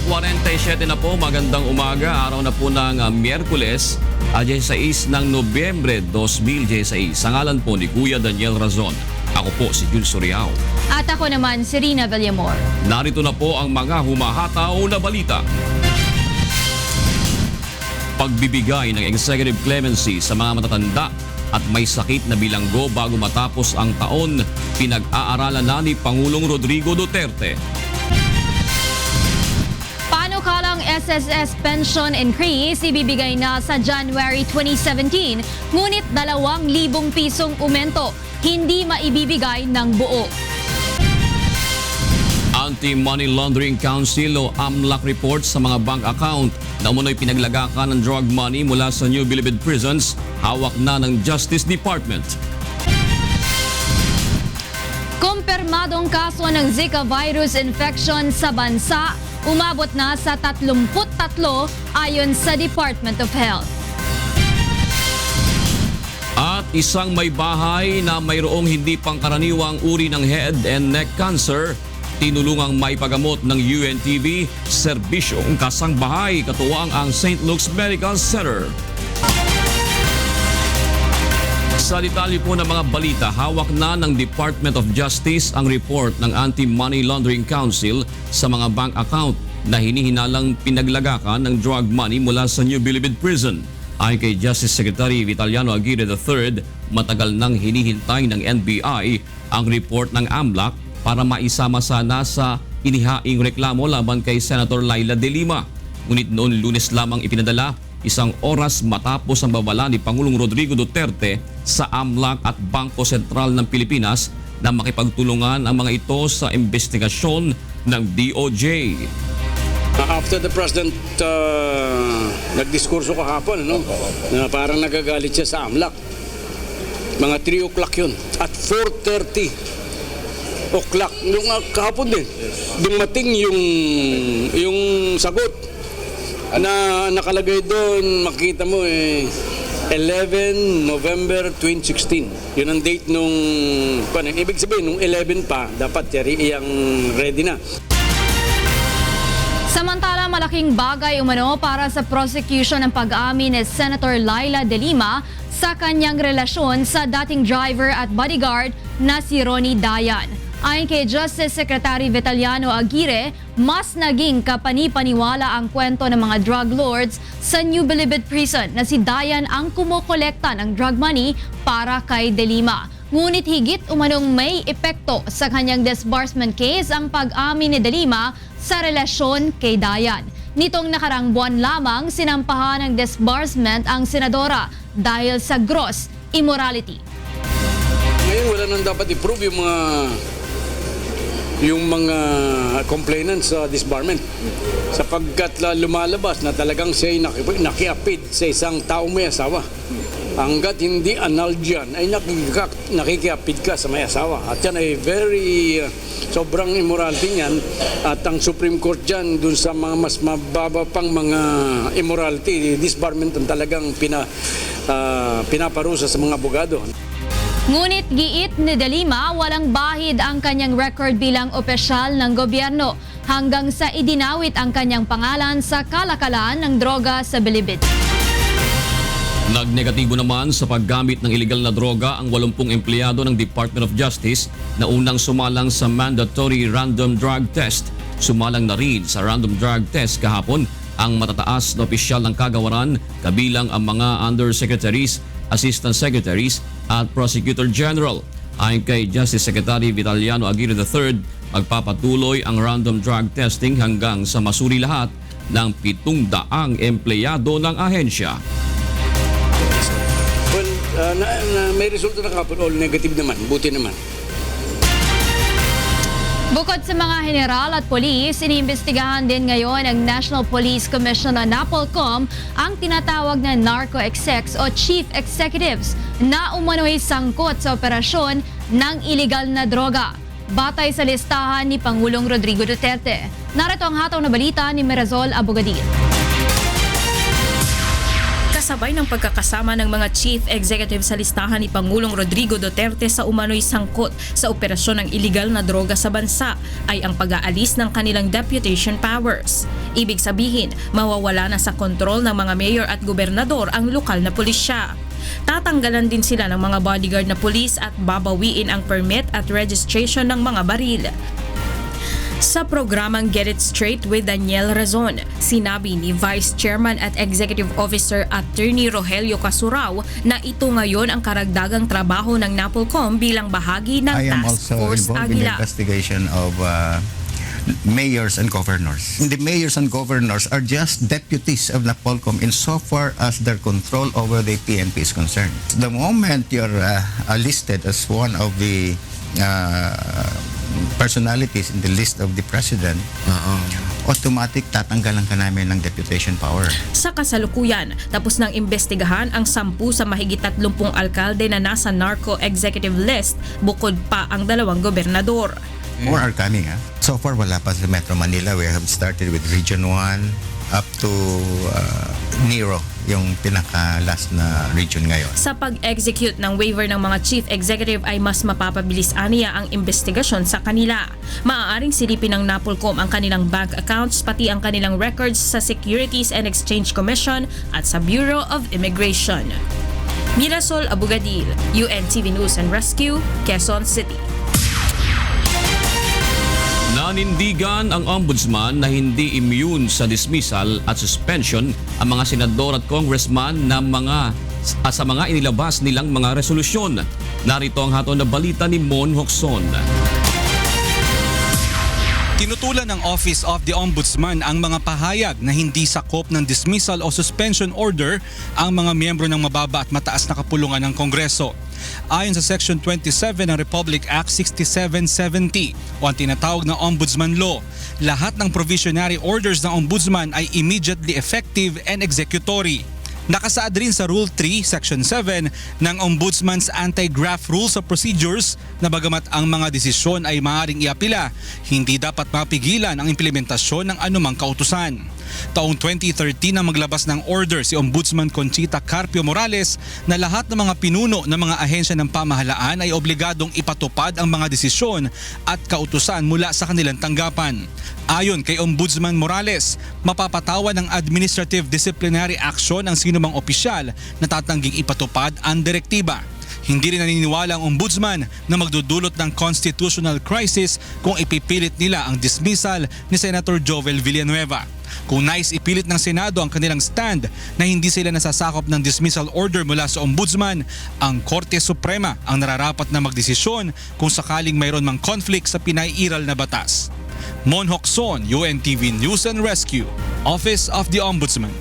8:47 na po, magandang umaga, araw na po ng Miyerkules, 16 ng Nobyembre 2016. Sa ngalan po ni Kuya Daniel Razon, ako po si Jules Soriao. At ako naman si Rina Villamor. Narito na po ang mga humahataw na balita. Pagbibigay ng executive clemency sa mga matatanda at may sakit na bilanggo bago matapos ang taon, pinag-aaralan na ni Pangulong Rodrigo Duterte. Panukalang SSS pension increase ibibigay na sa January 2017, ngunit 2,000 pisong umento, hindi maibibigay ng buo. Anti-Money Laundering Council o AMLAC report sa mga bank account na umunoy pinaglagakan ng drug money mula sa New Bilibid prisons, hawak na ng Justice Department. Kumpirmadong kaso ng Zika virus infection sa bansa, umabot na sa 33 ayon sa Department of Health. At isang may bahay na mayroong hindi pangkaraniwang uri ng head and neck cancer, tinulungang maipagamot ng UNTV, serbisyong kasangbahay katuwang ang St. Luke's Medical Center. Sa detalye po ng mga balita, hawak na ng Department of Justice ang report ng Anti-Money Laundering Council sa mga bank account na hinihinalang pinaglagakan ng drug money mula sa New Bilibid Prison. Ayon kay Justice Secretary Vitaliano Aguirre III, matagal nang hinihintay ng NBI ang report ng AMLAC para maisama sana sa inihaing reklamo laban kay Senator Laila De Lima. Ngunit noon Lunes lamang ipinadala, isang oras matapos ang babala ni Pangulong Rodrigo Duterte sa AMLAC at Bangko Sentral ng Pilipinas na makipagtulungan ang mga ito sa investigasyon ng DOJ. After the President nagdiskurso kahapon, na parang nagagalit siya sa AMLAC. Mga 3 o'clock yun. At 4:30 o'clock, yung kahapon din, dumating yung sagot na nakalagay doon, makita mo 11 November 2016. Yun ang date nung, ibig sabihin, nung 11 pa, dapat iyang ready na. Samantala, malaking bagay umano para sa prosecution ng pag-amin ni Senator Laila De Lima sa kanyang relasyon sa dating driver at bodyguard na si Ronnie Dayan. Ayon kay Justice Secretary Vitaliano Aguirre, mas naging kapanipaniwala ang kwento ng mga drug lords sa New Bilibid Prison na si Dayan ang kumukolekta ng drug money para kay De Lima. Ngunit higit umanong may epekto sa kanyang disbursement case ang pag-amin ni De Lima sa relasyon kay Dayan. Nitong nakarang buwan lamang, sinampahan ng disbursement ang senadora dahil sa gross immorality. Ngayon wala nang dapat i-prove yung mga complainants sa disbarment, sapagkat lumalabas na talagang siya'y nakiapid sa isang taong may asawa. Hanggat hindi analgian ay nakikiapid ka sa may asawa. At yan ay sobrang immorality niyan. At ang Supreme Court dyan, dun sa mga mas mababa pang mga immorality, disbarment ang talagang pinaparusa sa mga abogado. Ngunit giit ni De Lima, walang bahid ang kanyang record bilang opisyal ng gobyerno hanggang sa idinawit ang kanyang pangalan sa kalakalan ng droga sa Bilibid. Nagnegatibo naman sa paggamit ng iligal na droga ang 80 empleyado ng Department of Justice na unang sumalang sa mandatory random drug test. Sumalang na rin sa random drug test kahapon ang matataas na opisyal ng kagawaran, kabilang ang mga undersecretaries, assistant secretaries at prosecutor general. Ayon kay Justice Secretary Vitaliano Aguirre III, magpapatuloy ang random drug testing hanggang sa masuri lahat ng 700 empleyado ng ahensya. Well, may resulta na kapon, all negative naman, buti naman. Bukod sa mga general at polis, iniimbestigahan din ngayon ng National Police Commission o NAPOLCOM ang tinatawag na narco-execs o chief executives na umano'y sangkot sa operasyon ng iligal na droga. Batay sa listahan ni Pangulong Rodrigo Duterte. Narito ang hataw na balita ni Mirazol Abogadil. kasabay ng pagkakasama ng mga chief executive sa listahan ni Pangulong Rodrigo Duterte sa umano'y sangkot sa operasyon ng iligal na droga sa bansa ay ang pag-aalis ng kanilang deputation powers. Ibig sabihin, mawawala na sa kontrol ng mga mayor at gobernador ang lokal na pulisya. Tatanggalan din sila ng mga bodyguard na pulis at babawiin ang permit at registration ng mga baril. Sa programang Get It Straight with Daniel Razon, sinabi ni Vice Chairman at Executive Officer Attorney Rogelio Casurao na ito ngayon ang karagdagang trabaho ng NAPOLCOM bilang bahagi ng I am Task also Force involved in the Aguila. investigation of mayors and governors. The mayors and governors are just deputies of NAPOLCOM insofar as their control over the PNP is concerned. The moment you're listed as one of the personalities in the list of the president, automatic tatanggalan ka namin ng deputation power. Sa kasalukuyan, tapos nang imbestigahan ang 10 sa mahigit 30 alkalde na nasa narco executive list bukod pa ang 2 gobernador. More are coming. So far, wala pa sa Metro Manila. We have started with Region 1 up to Nero, yung pinaka-last na region ngayon. Sa pag-execute ng waiver ng mga chief executive ay mas mapapabilis aniya ang investigasyon sa kanila. Maaaring silipin ng NAPOLCOM ang kanilang bank accounts pati ang kanilang records sa Securities and Exchange Commission at sa Bureau of Immigration. Mirasol Abugadil, UNTV News and Rescue, Quezon City. Nanindigan ang ombudsman na hindi immune sa dismissal at suspension ang mga senador at congressman na sa mga inilabas nilang mga resolusyon. Narito ang hatol na balita ni Mon Hocson. Tinutulan ng Office of the Ombudsman ang mga pahayag na hindi sakop ng dismissal o suspension order ang mga miyembro ng mababa at mataas na kapulungan ng Kongreso. Ayon sa Section 27 ng Republic Act 6770 o ang tinatawag na Ombudsman Law, lahat ng provisionary orders ng Ombudsman ay immediately effective and executory. Nakasaad rin sa Rule 3, Section 7 ng Ombudsman's Anti-Graft Rules of Procedures na bagamat ang mga desisyon ay maaaring iapila, hindi dapat mapigilan ang implementasyon ng anumang kautusan. Taong 2013 na maglabas ng order si Ombudsman Conchita Carpio Morales na lahat ng mga pinuno ng mga ahensya ng pamahalaan ay obligadong ipatupad ang mga desisyon at kautusan mula sa kanilang tanggapan. Ayon kay Ombudsman Morales, mapapatawan ng administrative disciplinary action ang sinumang opisyal na tatangging ipatupad ang direktiba. Hindi rin naniniwala ang ombudsman na magdudulot ng constitutional crisis kung ipipilit nila ang dismissal ni Senator Jovel Villanueva. Kung nais ipilit ng Senado ang kanilang stand na hindi sila nasasakop ng dismissal order mula sa ombudsman, ang Korte Suprema ang nararapat na magdesisyon kung sakaling mayroon mang conflict sa pinaiiral na batas. Mon Hocson, UNTV News and Rescue, Office of the Ombudsman.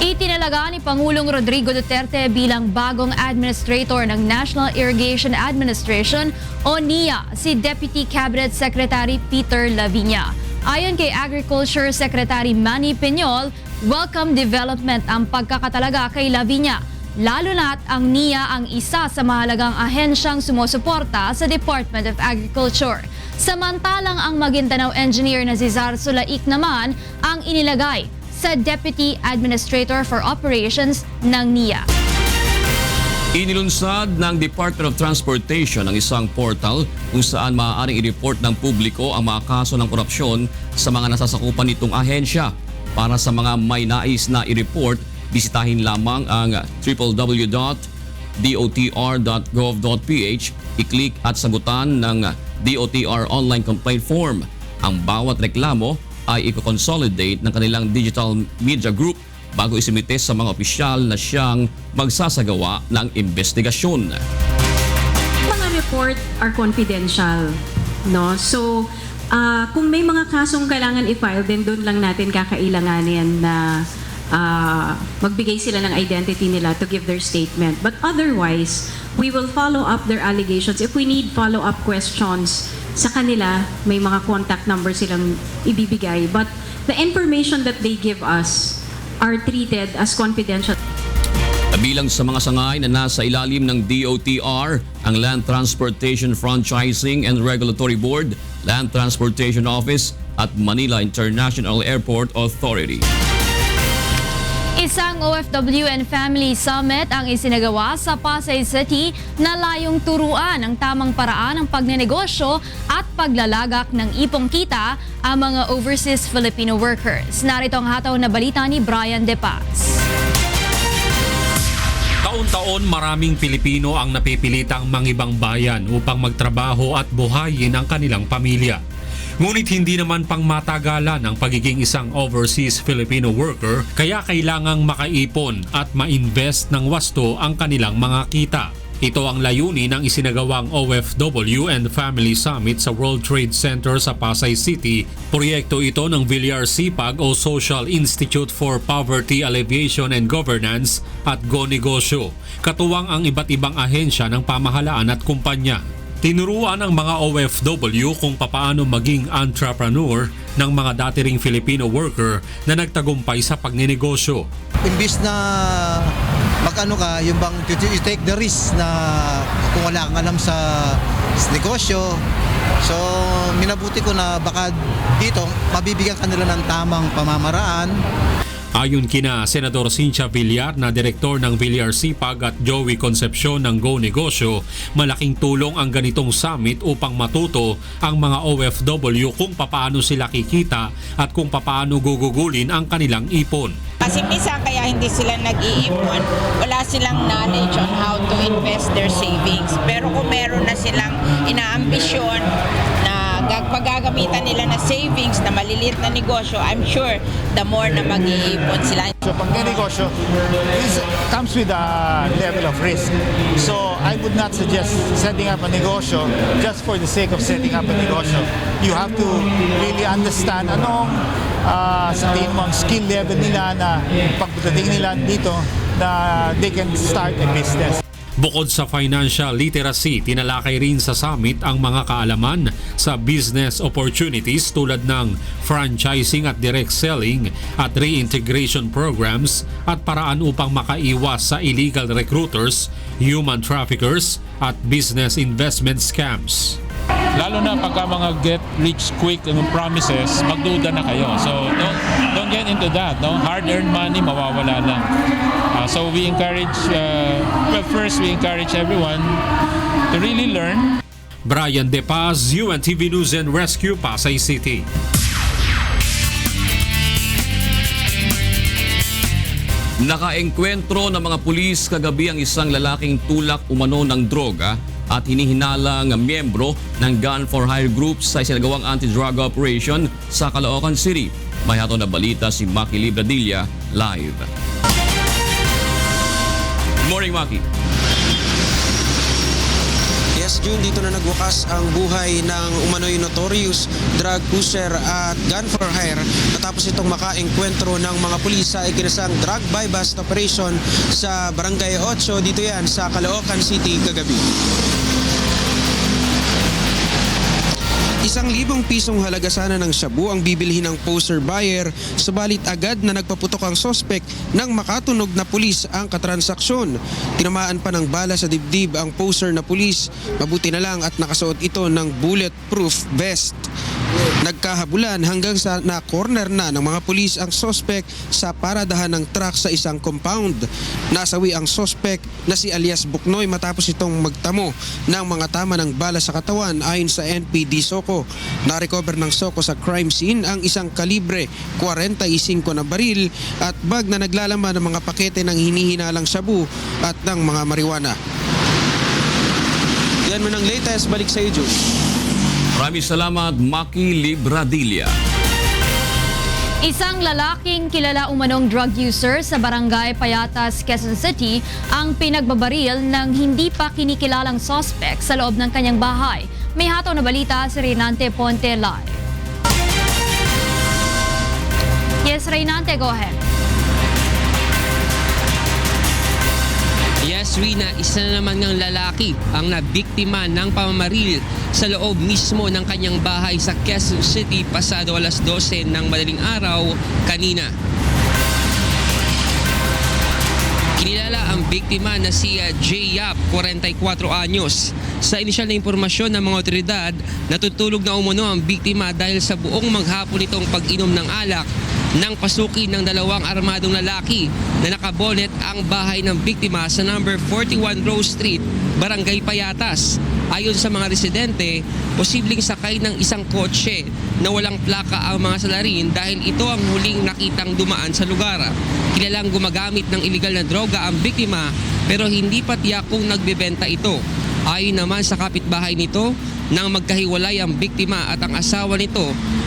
Itinalaga ni Pangulong Rodrigo Duterte bilang bagong administrator ng National Irrigation Administration o NIA si Deputy Cabinet Secretary Peter Laviña. Ayon kay Agriculture Secretary Manny Peñol, welcome development ang pagkakatalaga kay Laviña, lalo na't ang NIA ang isa sa mahalagang ahensyang sumusuporta sa Department of Agriculture. Samantalang ang Maguindanao engineer na si Zar Sulaik naman ang inilagay sa Deputy Administrator for Operations ng NIA. Inilunsad ng Department of Transportation ang isang portal kung saan maaaring i-report ng publiko ang mga kaso ng korupsyon sa mga nasasakupan nitong ahensya. Para sa mga may nais na i-report, bisitahin lamang ang www.dotr.gov.ph, i-click at sagutan ng DOTR online complaint form. Ang bawat reklamo ay i-consolidate ng kanilang digital media group bago isimite sa mga opisyal na siyang magsasagawa ng investigasyon. Mga report are confidential, no? So, kung may mga kasong kailangan i-file, then doon lang natin kakailanganin na magbigay sila ng identity nila to give their statement. But otherwise, we will follow up their allegations. If we need follow-up questions sa kanila, may mga contact number silang ibibigay. But the information that they give us are treated as confidential. Kabilang sa mga sangay na nasa ilalim ng DOTR, ang Land Transportation Franchising and Regulatory Board, Land Transportation Office at Manila International Airport Authority. Isang OFW and Family Summit ang isinagawa sa Pasay City na layong turuan ang tamang paraan ng pagnenegosyo at paglalagak ng ipong kita ang mga overseas Filipino workers. Narito ang hataw na balita ni Brian De Paz. Taon-taon maraming Pilipino ang napipilitang mangibang bayan upang magtrabaho at buhayin ang kanilang pamilya. Ngunit hindi naman pangmatagalan ang pagiging isang overseas Filipino worker, kaya kailangang makaipon at ma-invest ng wasto ang kanilang mga kita. Ito ang layunin ng isinagawang OFW and Family Summit sa World Trade Center sa Pasay City. Proyekto ito ng Villar Sipag o Social Institute for Poverty Alleviation and Governance at Go Negosyo. Katuwang ang iba't ibang ahensya ng pamahalaan at kumpanya. Tinuruan ang mga OFW kung papaano maging entrepreneur ng mga dati ring Filipino worker na nagtagumpay sa pagninegosyo. Imbis na magkano ka, yung bang you take the risk na kung wala kang alam sa negosyo. So, minabuti ko na baka dito mabibigyan kanila ng tamang pamamaraan. Ayon kina Senador Cynthia Villar na direktor ng Villar Sipag at Joey Concepcion ng Go Negosyo, malaking tulong ang ganitong summit upang matuto ang mga OFW kung papaano sila kikita at kung papaano gugugulin ang kanilang ipon. Kasi minsan kaya hindi sila nag-iipon, wala silang knowledge on how to invest their savings. Pero kung meron na silang inaambisyon na paggagamitan nila na savings na maliliit na negosyo, I'm sure the more na mag-iipon sila. So pag negosyo, this comes with a level of risk. So I would not suggest setting up a negosyo just for the sake of setting up a negosyo. You have to really understand anong sa tingin mo ang skill level nila na pagdating nila dito na they can start a business. Bukod sa financial literacy, tinalakay rin sa summit ang mga kaalaman sa business opportunities tulad ng franchising at direct selling at reintegration programs at paraan upang makaiwas sa illegal recruiters, human traffickers at business investment scams. Lalo na pagka mga get rich quick promises, magduda na kayo. So don't get into that. No? Hard-earned money, mawawala lang. So we encourage, first we encourage everyone to really learn. Brian De Paz, UNTV News and Rescue, Pasay City. Nakaengkwentro ng mga pulis kagabi ang isang lalaking tulak umano ng droga at hinihinalang miyembro ng Gun for Hire Group sa isinagawang anti-drug operation sa Caloocan City. May hatol na balita si Maki Libradilla live. Morning, Maki. Yes, June, dito na nagwakas ang buhay ng umano'y notorious drug pusher at gun for hire natapos itong makaengkwentro ng mga pulis sa ikinasang drug buy-bust operation sa Barangay 8, dito yan sa Caloocan City kagabi. 1,000 pisong halaga sana ng shabu ang bibilhin ng poser buyer, subalit agad na nagpaputok ang sospek nang makatunog na pulis ang katransaksyon. Tinamaan pa ng bala sa dibdib ang poser na pulis, mabuti na lang at nakasuot ito ng bulletproof vest. Nagkahabulan hanggang sa na-corner na ng mga pulis ang sospek sa paradahan ng truck sa isang compound. Nasawi ang sospek na si alias Buknoy matapos itong magtamo ng mga tama ng bala sa katawan ayon sa NPD Soco. Na-recover ng Soco sa crime scene ang isang kalibre 45 na baril at bag na naglalaman ng mga pakete ng hinihinalang shabu at ng mga marijuana. Yan man ang latest. Balik sa iyo, Joe. Maraming salamat, Maki Libradilla. Isang lalaking kilala umanong drug user sa Barangay Payatas, Quezon City ang pinagbabaril ng hindi pa kinikilalang suspect sa loob ng kanyang bahay. May hataw na balita si Reynante Ponte live. Yes, Reynante, go ahead. Yes, Rina, isa na naman ng lalaki ang nabiktima ng pamamaril sa loob mismo ng kanyang bahay sa Quezon City pasado alas 12 ng madaling araw kanina. Kinilala ang biktima na si J. Yap, 44 anyos. Sa inisyal na impormasyon ng mga otoridad, natutulog na umuno ang biktima dahil sa buong maghapon nitong pag-inom ng alak nang pasukin ng dalawang armadong lalaki na nakabonet ang bahay ng biktima sa number 41 Rose Street, Barangay Payatas. Ayon sa mga residente, posibleng sakay ng isang kotse na walang plaka ang mga salarin dahil ito ang huling nakitang dumaan sa lugar. Kilalang gumagamit ng iligal na droga ang biktima pero hindi pa tiyak kung nagbebenta ito. Ayon naman sa kapitbahay nito, nang magkahiwalay ang biktima at ang asawa nito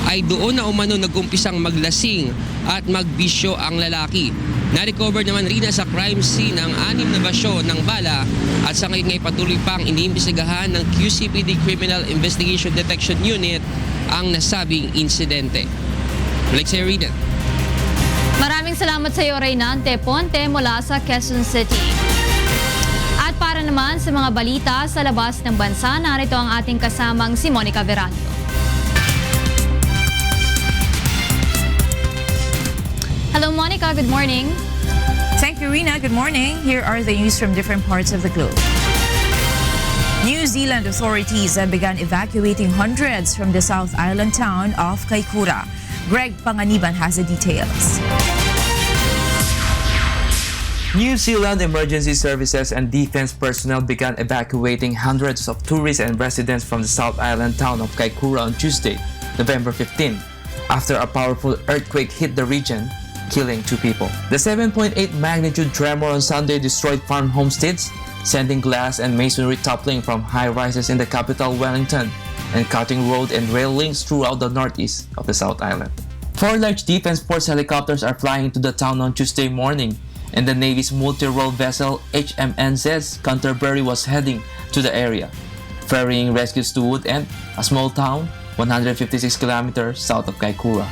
ay doon na umano nag-umpisang maglasing at magbisyo ang lalaki. Na-recover naman rin sa crime scene ang 6 na basyo ng bala at sa ngayon ay patuloy pang iniimbestigahan ng QCPD Criminal Investigation Detection Unit ang nasabing insidente. Alexia Rina. Maraming salamat sa iyo, Reynante Ponte, mula sa Quezon City. At para naman sa mga balita sa labas ng bansa, narito ang ating kasamang si Monica Veranio. Hello Monica, good morning. Thank you, Rina. Good morning. Here are the news from different parts of the globe. New Zealand authorities have begun evacuating hundreds from the South Island town of Kaikoura. Greg Panganiban has the details. New Zealand Emergency Services and defense personnel began evacuating hundreds of tourists and residents from the South Island town of Kaikoura on Tuesday, November 15, after a powerful earthquake hit the region, killing 2 people. The 7.8 magnitude tremor on Sunday destroyed farm homesteads, sending glass and masonry toppling from high-rises in the capital Wellington and cutting road and rail links throughout the northeast of the South Island. 4 large Defense Force helicopters are flying into the town on Tuesday morning, and the Navy's multi-role vessel HMNZ Canterbury was heading to the area, ferrying rescues to Woodend, a small town 156 kilometers south of Kaikoura.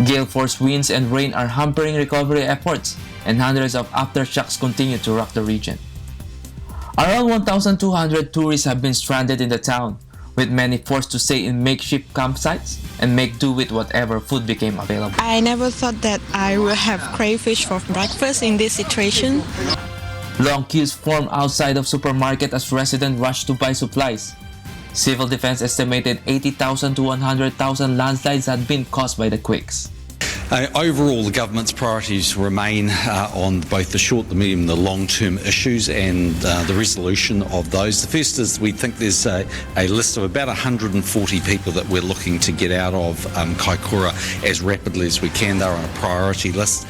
Gale force winds and rain are hampering recovery efforts, and hundreds of aftershocks continue to rock the region. Around 1,200 tourists have been stranded in the town, with many forced to stay in makeshift campsites and make do with whatever food became available. I never thought that I would have crayfish for breakfast in this situation. Long queues form outside of supermarket as residents rush to buy supplies. Civil Defense estimated 80,000 to 100,000 landslides had been caused by the quakes. Overall, the government's priorities remain on both the short, the medium and the long-term issues and the resolution of those. The first is we think there's a list of about 140 people that we're looking to get out of Kaikoura as rapidly as we can. They're on a priority list.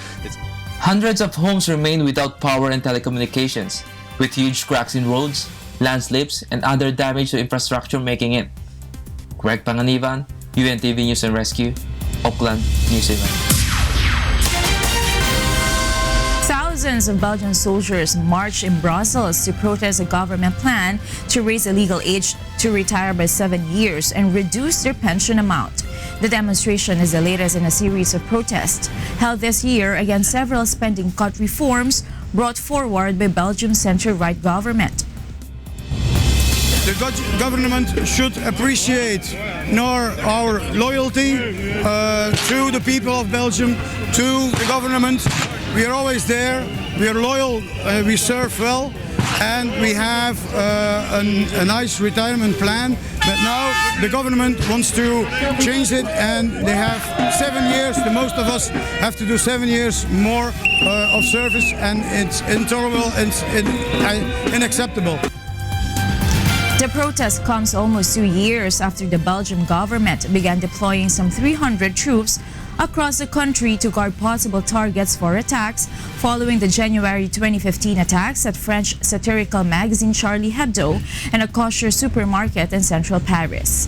Hundreds of homes remain without power and telecommunications, with huge cracks in roads, landslips, and other damage to infrastructure making it. Greg Panganiban, UNTV News and Rescue, Auckland, New Zealand. Thousands of Belgian soldiers marched in Brussels to protest a government plan to raise the legal age to retire by 7 years and reduce their pension amount. The demonstration is the latest in a series of protests held this year against several spending cut reforms brought forward by Belgium's center-right government. The Dutch government should appreciate our loyalty to the people of Belgium, to the government. We are always there, we are loyal, we serve well, and we have a nice retirement plan. But now the government wants to change it, and they have 7 years. The most of us have to do 7 years more of service, and it's intolerable and unacceptable. The protest comes almost 2 years after the Belgian government began deploying some 300 troops across the country to guard possible targets for attacks following the January 2015 attacks at French satirical magazine Charlie Hebdo and a kosher supermarket in central Paris.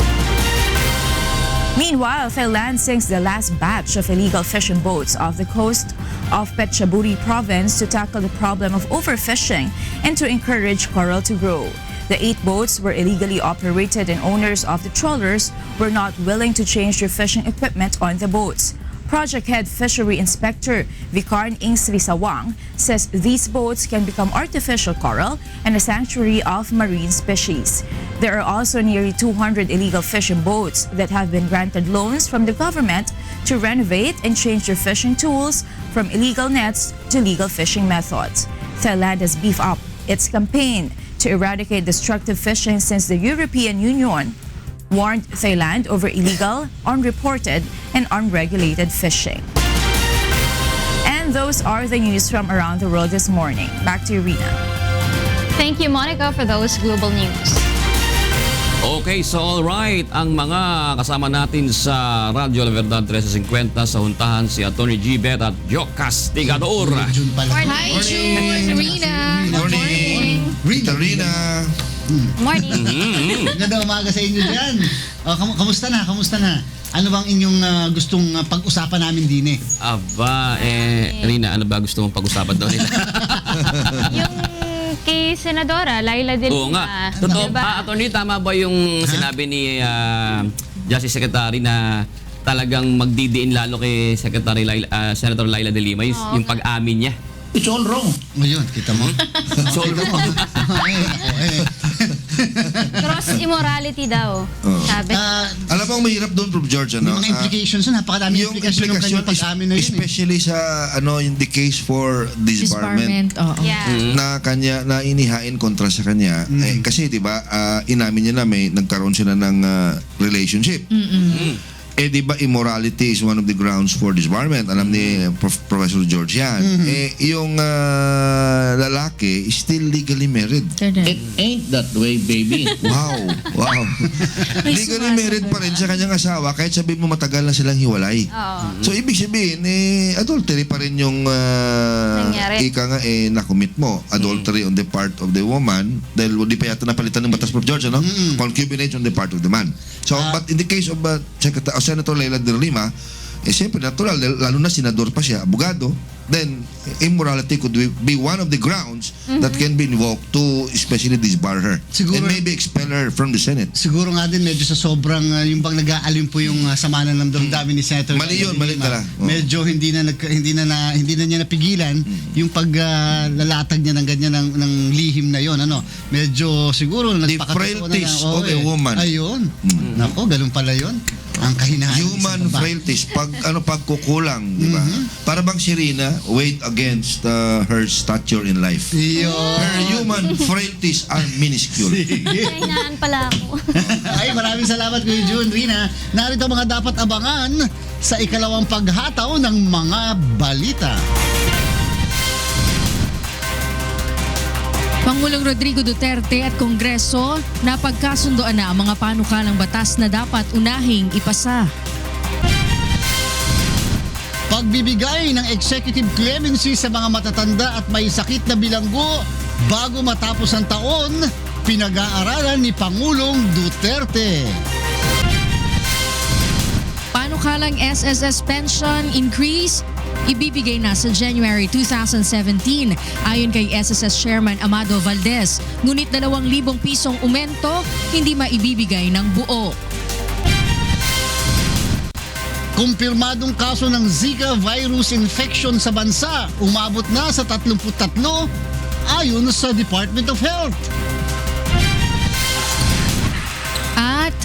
Meanwhile, Thailand sinks the last batch of illegal fishing boats off the coast of Phetchaburi province to tackle the problem of overfishing and to encourage coral to grow. The 8 boats were illegally operated and owners of the trawlers were not willing to change their fishing equipment on the boats. Project Head Fishery Inspector Vikarn Ingsri Sawang says these boats can become artificial coral and a sanctuary of marine species. There are also nearly 200 illegal fishing boats that have been granted loans from the government to renovate and change their fishing tools from illegal nets to legal fishing methods. Thailand has beefed up its campaign to eradicate destructive fishing since the European Union warned Thailand over illegal, unreported, and unregulated fishing. And those are the news from around the world this morning. Back to you, Rina. Thank you, Monica, for those global news. Okay, so alright, ang mga kasama natin sa Radyo La Verdad 1350 sa huntahan si Atty. G-Bet at Joe Castigador. Hi, June, Rina. Morning. Rina. Morning. Ganda umaga sa inyo dyan. Kamusta na? Ano bang inyong gustong pag-usapan namin din Aba, Rina, ano ba gusto mong pag-usapan daw nila? Yung kay Senadora Laila De Lima. Oo nga. Totoo ba, Atty., tama ba yung sinabi ni Justice Secretary na talagang magdidiin lalo kay Senator Laila De Lima yung pag-amin niya? It's all wrong. Ngayon, kita mo? It's all wrong. Cross immorality daw. Sabi. Alam mo ang mahirap doon, Prof. George, ano? Yung mga implications, napakadami implications ng kanyang pag-amin na yun. Especially sa in the case for disbarment. Na kanya na inihain kontra sa kanya kasi 'di ba inamin niya na may nagkaroon sila ng relationship. Di ba immorality is one of the grounds for disbarment? Alam ni Professor George yan. Yung lalaki is still legally married. It ain't that way, baby. Wow. Legally married pa rin sa kanyang asawa kahit sabihin mo matagal na silang hiwalay. So ibig sabihin, adultery pa rin yung ika nga nakumit mo. Adultery on the part of the woman dahil di pa yata napalitan ng batas, Prof. George, ano? Concubinage on the part of the man. So, but in the case of Senator Laila De Lima, siyempre natural, lalo na senador pa siya, abogado, then immorality could be one of the grounds that can be invoked to especially disbar her. Siguro, and maybe expel her from the Senate. Siguro nga din medyo sa sobrang yung bang nag-aalim po yung sama ng damdamin ni Senator. Mali yun, mali tala. Medyo hindi na niya napigilan yung paglalatag niya ng ganyan ng lihim na yon, ano. Medyo siguro the frailties of a woman. Ayun. Nako, ganun pala yon. Ang kahinaan. Human frailties, pagkukulang, di ba? Para bang si Rina weighed against her stature in life. Her human frailties are minuscule. Kahinaan pala ako. Ay, maraming salamat Kuya June, Rina. Narito mga dapat abangan sa ikalawang paghataw ng mga balita. Pangulong Rodrigo Duterte at Kongreso napagkasundoan na ang mga panukalang batas na dapat unahing ipasa. Pagbibigay ng executive clemency sa mga matatanda at may sakit na bilanggo bago matapos ang taon, pinag-aaralan ni Pangulong Duterte. Panukalang SSS pension increase ibibigay na sa January 2017 ayon kay SSS Chairman Amado Valdez. Ngunit 2,000 pisong umento hindi maibibigay ng buo. Kumpirmadong kaso ng Zika virus infection sa bansa, umabot na sa 33 ayon sa Department of Health. At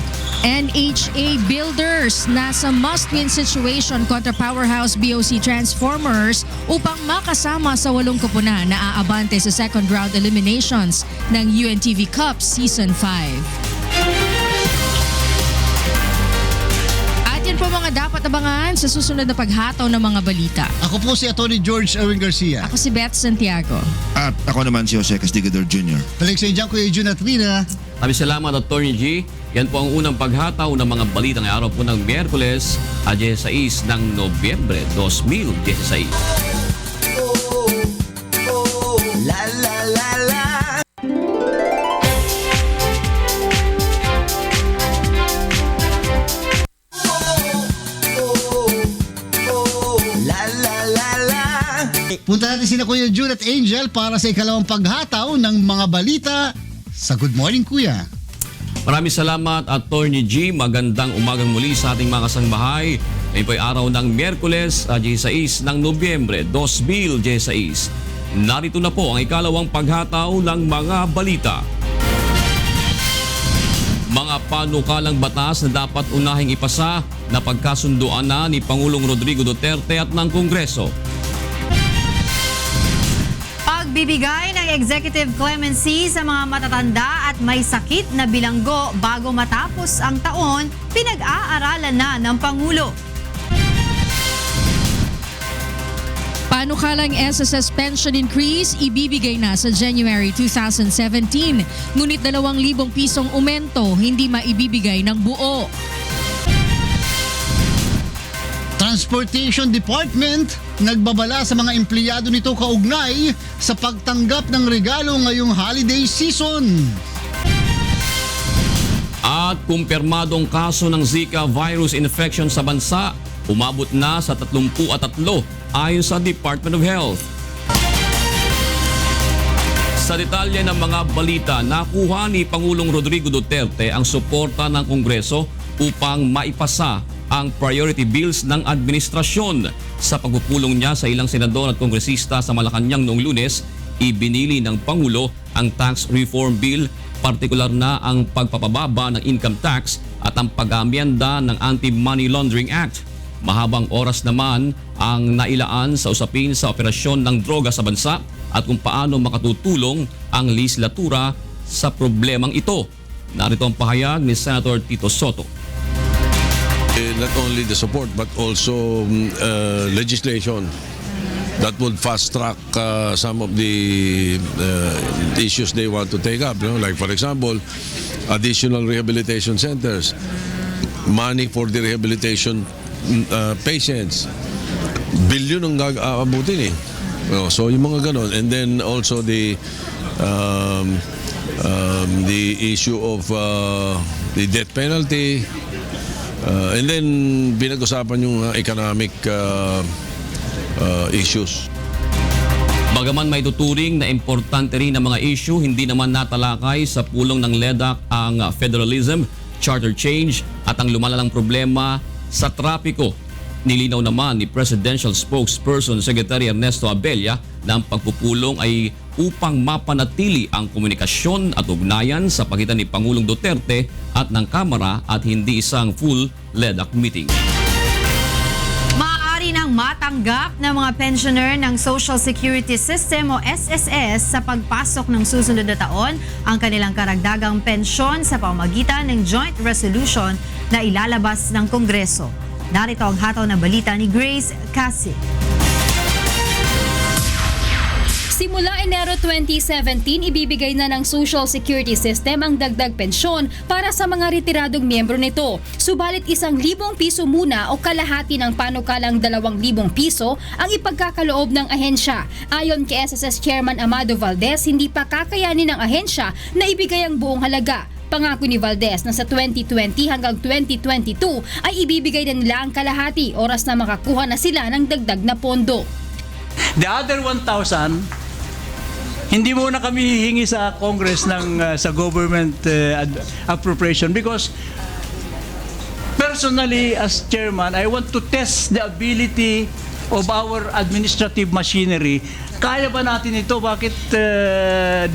NHA Builders nasa must-win situation kontra Powerhouse BOC Transformers upang makasama sa 8 koponan na aabante sa second round eliminations ng UNTV Cup Season 5. At yan po mga dapat abangan sa susunod na paghataw ng mga balita. Ako po si Atty. George Erwin Garcia. Ako si Beth Santiago. At ako naman si Jose Castigador Jr. Balik sa inyo Kuya June at Rina. Maraming salamat, Atty. G. Yan po ang unang paghataw ng mga balita ng araw po ng Miyerkules, 16 ng Nobyembre 2016. La la la la. Punta natin sina Kuya June at Angel para sa ikalawang paghataw ng mga balita sa Good Morning Kuya. Maraming salamat, Atty. G. Magandang umagang muli sa ating mga kasangbahay. Ngayon po ay araw ng Miyerkules, 16 ng Nobyembre 2016. Narito na po ang ikalawang paghataw ng mga balita. Mga panukalang batas na dapat unahing ipasa na pagkasunduan na ni Pangulong Rodrigo Duterte at ng Kongreso. Pagbibigay ng executive clemency sa mga matatanda at may sakit na bilanggo bago matapos ang taon, pinag-aaralan na ng Pangulo. Panukalang SSS pension increase ibibigay na sa January 2017. Ngunit 2,000 pisong umento hindi maibibigay ng buo. Transportation Department nagbabala sa mga empleyado nito kaugnay sa pagtanggap ng regalo ngayong holiday season. At kumpirmadong kaso ng Zika virus infection sa bansa, umabot na sa 33 ayon sa Department of Health. Sa detalye ng mga balita, nakuha ni Pangulong Rodrigo Duterte ang suporta ng Kongreso upang maipasa ang priority bills ng administrasyon. Sa pagpupulong niya sa ilang senador at kongresista sa Malacanang noong Lunes, ibinili ng Pangulo ang tax reform bill, partikular na ang pagpapababa ng income tax at ang pag-amyenda ng Anti-Money Laundering Act. Mahabang oras naman ang nailaan sa usapin sa operasyon ng droga sa bansa at kung paano makatutulong ang legislatura sa problemang ito. Narito ang pahayag ni Senator Tito Soto. Not only the support but also legislation that would fast track some of the issues they want to take up. Like for example, additional rehabilitation centers, money for the rehabilitation patients, billion ang gag-aabutin eh. So yung mga ganon, and then also the issue of the death penalty. And then pinag-usapan yung economic issues. Bagaman may tuturing na importante rin ang mga issue, hindi naman natalakay sa pulong ng LEDAC ang federalism, charter change at ang lumalalang problema sa trapiko. Nilinaw naman ni Presidential Spokesperson Secretary Ernesto Abella na ang pagpupulong ay upang mapanatili ang komunikasyon at ugnayan sa pagitan ni Pangulong Duterte at ng Kamara at hindi isang full LEDAC meeting. Maaari nang matanggap ng mga pensioner ng Social Security System o SSS sa pagpasok ng susunod na taon ang kanilang karagdagang pensyon sa pamamagitan ng joint resolution na ilalabas ng Kongreso. Narito ang hataw na balita ni Grace Cassie. Simula Enero 2017, ibibigay na ng Social Security System ang dagdag pensyon para sa mga retiradong miyembro nito. Subalit 1,000 piso muna o kalahati ng panukalang 2,000 piso ang ipagkakaloob ng ahensya. Ayon kay SSS Chairman Amado Valdez, hindi pa kakayanin ng ahensya na ibigay ang buong halaga. Pangako ni Valdez na sa 2020 hanggang 2022 ay ibibigay na nila ang kalahati oras na makakuha na sila ng dagdag na pondo. The other 1,000, hindi muna kami hihingi sa Congress ng sa government appropriation because personally as chairman, I want to test the ability of our administrative machinery. Kaya ba natin ito? Bakit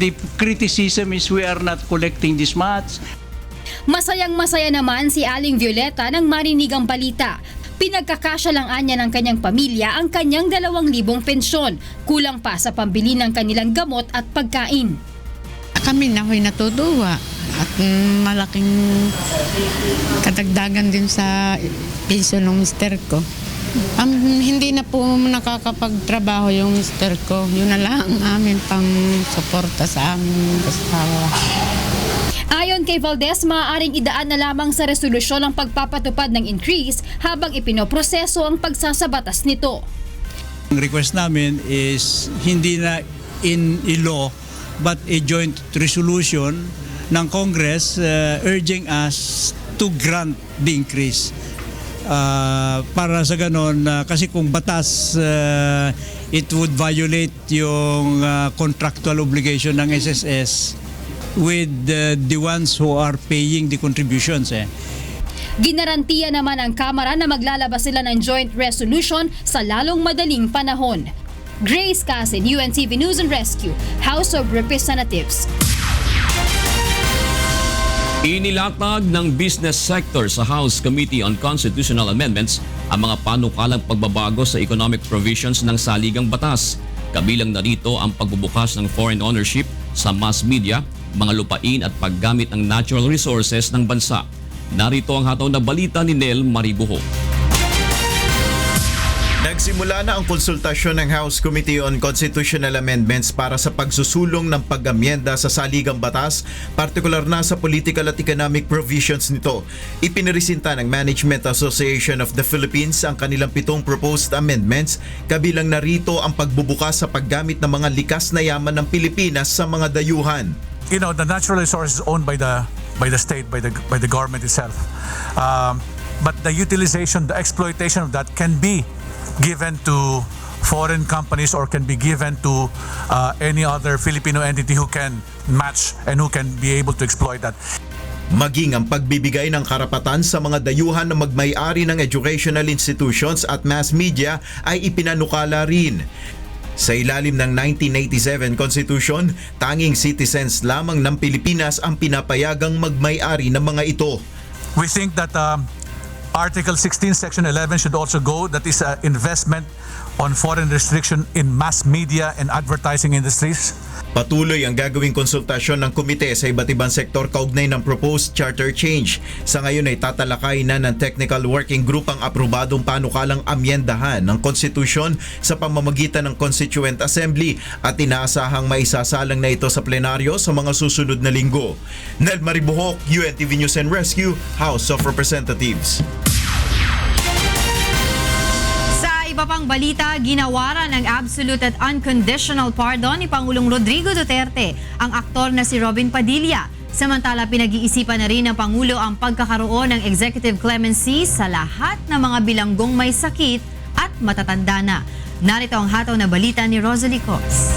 the criticism is we are not collecting this much? Masayang-masaya naman si Aling Violeta ng marinig ang balita. Pinagkakasya lang anya ng kanyang pamilya ang kanyang 2,000 pensyon. Kulang pa sa pambili ng kanilang gamot at pagkain. Kami na ako'y natutuwa at malaking kadagdagan din sa pensyon ng mister ko. Hindi na po nakakapagtrabaho yung mister ko. Yun na lang ang amin pang suporta sa aming asawa. Ayon kay Valdez, maaaring idaan na lamang sa resolusyon ang pagpapatupad ng increase habang ipinoproseso ang pagsasabatas nito. Ang request namin is hindi na in law but a joint resolution ng Congress urging us to grant the increase. Para sa ganon, kasi kung batas, it would violate yung contractual obligation ng SSS with the ones who are paying the contributions. Ginarantiya naman ang Kamara na maglalabas sila ng joint resolution sa lalong madaling panahon. Grace Casin, UNTV News and Rescue, House of Representatives. Inilatag ng business sector sa House Committee on Constitutional Amendments ang mga panukalang pagbabago sa economic provisions ng saligang batas. Kabilang na rito ang pagbubukas ng foreign ownership sa mass media, mga lupain at paggamit ng natural resources ng bansa. Narito ang hataw na balita ni Nel Maribuho. Nagsimula na ang konsultasyon ng House Committee on Constitutional Amendments para sa pagsusulong ng pag-amyenda sa saligang batas, partikular na sa political at economic provisions nito. Ipiniresinta ng Management Association of the Philippines ang kanilang 7 proposed amendments, kabilang narito ang pagbubukas sa paggamit ng mga likas na yaman ng Pilipinas sa mga dayuhan. You know, the natural resources owned by the state, by the government itself. But the utilization, the exploitation of that can be given to foreign companies or can be given to any other Filipino entity who can match and who can be able to exploit that. Maging ang pagbibigay ng karapatan sa mga dayuhan na magmay-ari ng educational institutions at mass media ay ipinanukala rin. Sa ilalim ng 1987 Constitution, tanging citizens lamang ng Pilipinas ang pinapayagang magmay-ari ng mga ito. We think that Article 16, Section 11 should also go. That is investment on foreign restriction in mass media and advertising industries. Patuloy ang gagawing konsultasyon ng komite sa iba't ibang sektor kaugnay ng proposed charter change. Sa ngayon ay tatalakay na ng Technical Working Group ang aprobadong panukalang amyendahan ng konstitusyon sa pamamagitan ng Constituent Assembly at inaasahang maisasalang na ito sa plenaryo sa mga susunod na linggo. Nel Maribuhok, UNTV News and Rescue, House of Representatives. Iba pang balita, ginawaran ng absolute at unconditional pardon ni Pangulong Rodrigo Duterte ang aktor na si Robin Padilla. Samantala, pinag-iisipan na rin ng Pangulo ang pagkakaroon ng executive clemency sa lahat ng mga bilanggong may sakit at matatanda na. Narito ang hataw na balita ni Rosalie Cos.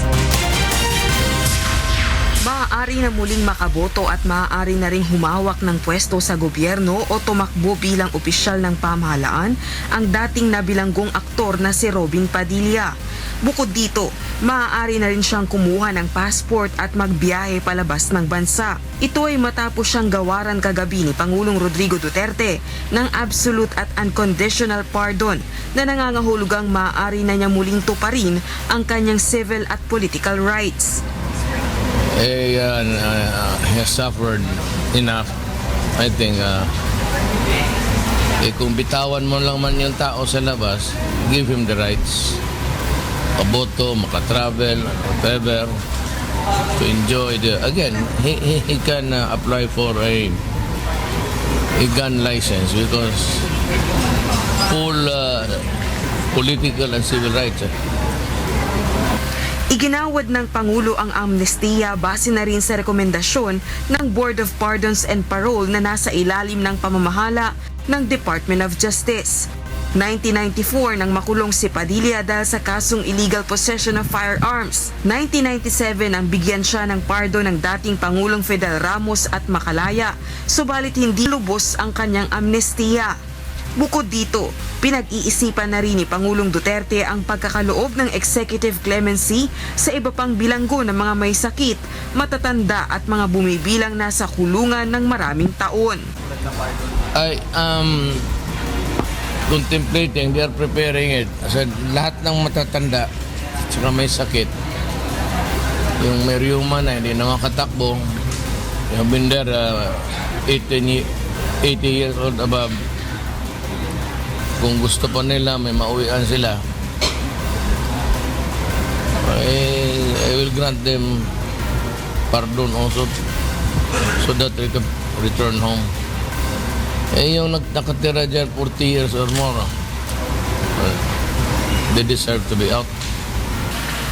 Maaari na muling makaboto at maaari na ring humawak ng pwesto sa gobyerno o tumakbo bilang opisyal ng pamahalaan ang dating nabilanggong aktor na si Robin Padilla. Bukod dito, maaari na rin siyang kumuha ng passport at magbiyahe palabas ng bansa. Ito ay matapos siyang gawaran kagabi ni Pangulong Rodrigo Duterte ng absolute at unconditional pardon na nangangahulugang maaari na niya muling tuparin ang kanyang civil at political rights. He has suffered enough. I think kung bitawan mo lang man yung tao sa labas, give him the rights. Kaboto, makatravel, whatever, to enjoy again, he can apply for a gun license because full political and civil rights. Iginawad ng Pangulo ang amnestiya base na rin sa rekomendasyon ng Board of Pardons and Parole na nasa ilalim ng pamamahala ng Department of Justice. 1994 nang makulong si Padilla dahil sa kasong illegal possession of firearms. 1997 ang bigyan siya ng pardon ng dating Pangulong Fidel Ramos at Macalaya, subalit hindi lubos ang kanyang amnestiya. Bukod dito, pinag-iisipan na rin ni Pangulong Duterte ang pagkakaloob ng executive clemency sa iba pang bilanggo ng mga may sakit, matatanda at mga bumibilang nasa kulungan ng maraming taon. I am contemplating, they are preparing it. Sa lahat ng matatanda, saka may sakit, yung may rheuma na hindi na makatakbo, yung been there 80 years old above, kung gusto pa nila, may mauwian sila. I will grant them pardon also so that they can return home. Yung nakatira dyan 40 years or more, they deserve to be out.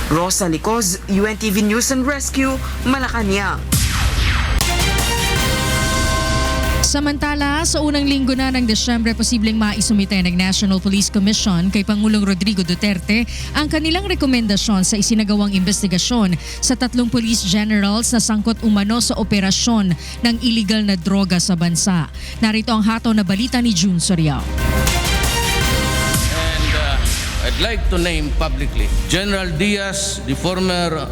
Rosalie Cos, UNTV News and Rescue, Malacanang. Samantala, sa unang linggo na ng Desyembre, posibleng maisumite ng National Police Commission kay Pangulong Rodrigo Duterte ang kanilang rekomendasyon sa isinagawang investigasyon sa 3 police generals na sangkot umano sa operasyon ng illegal na droga sa bansa. Narito ang hataw na balita ni June Soriao. And I'd like to name publicly General Diaz, the former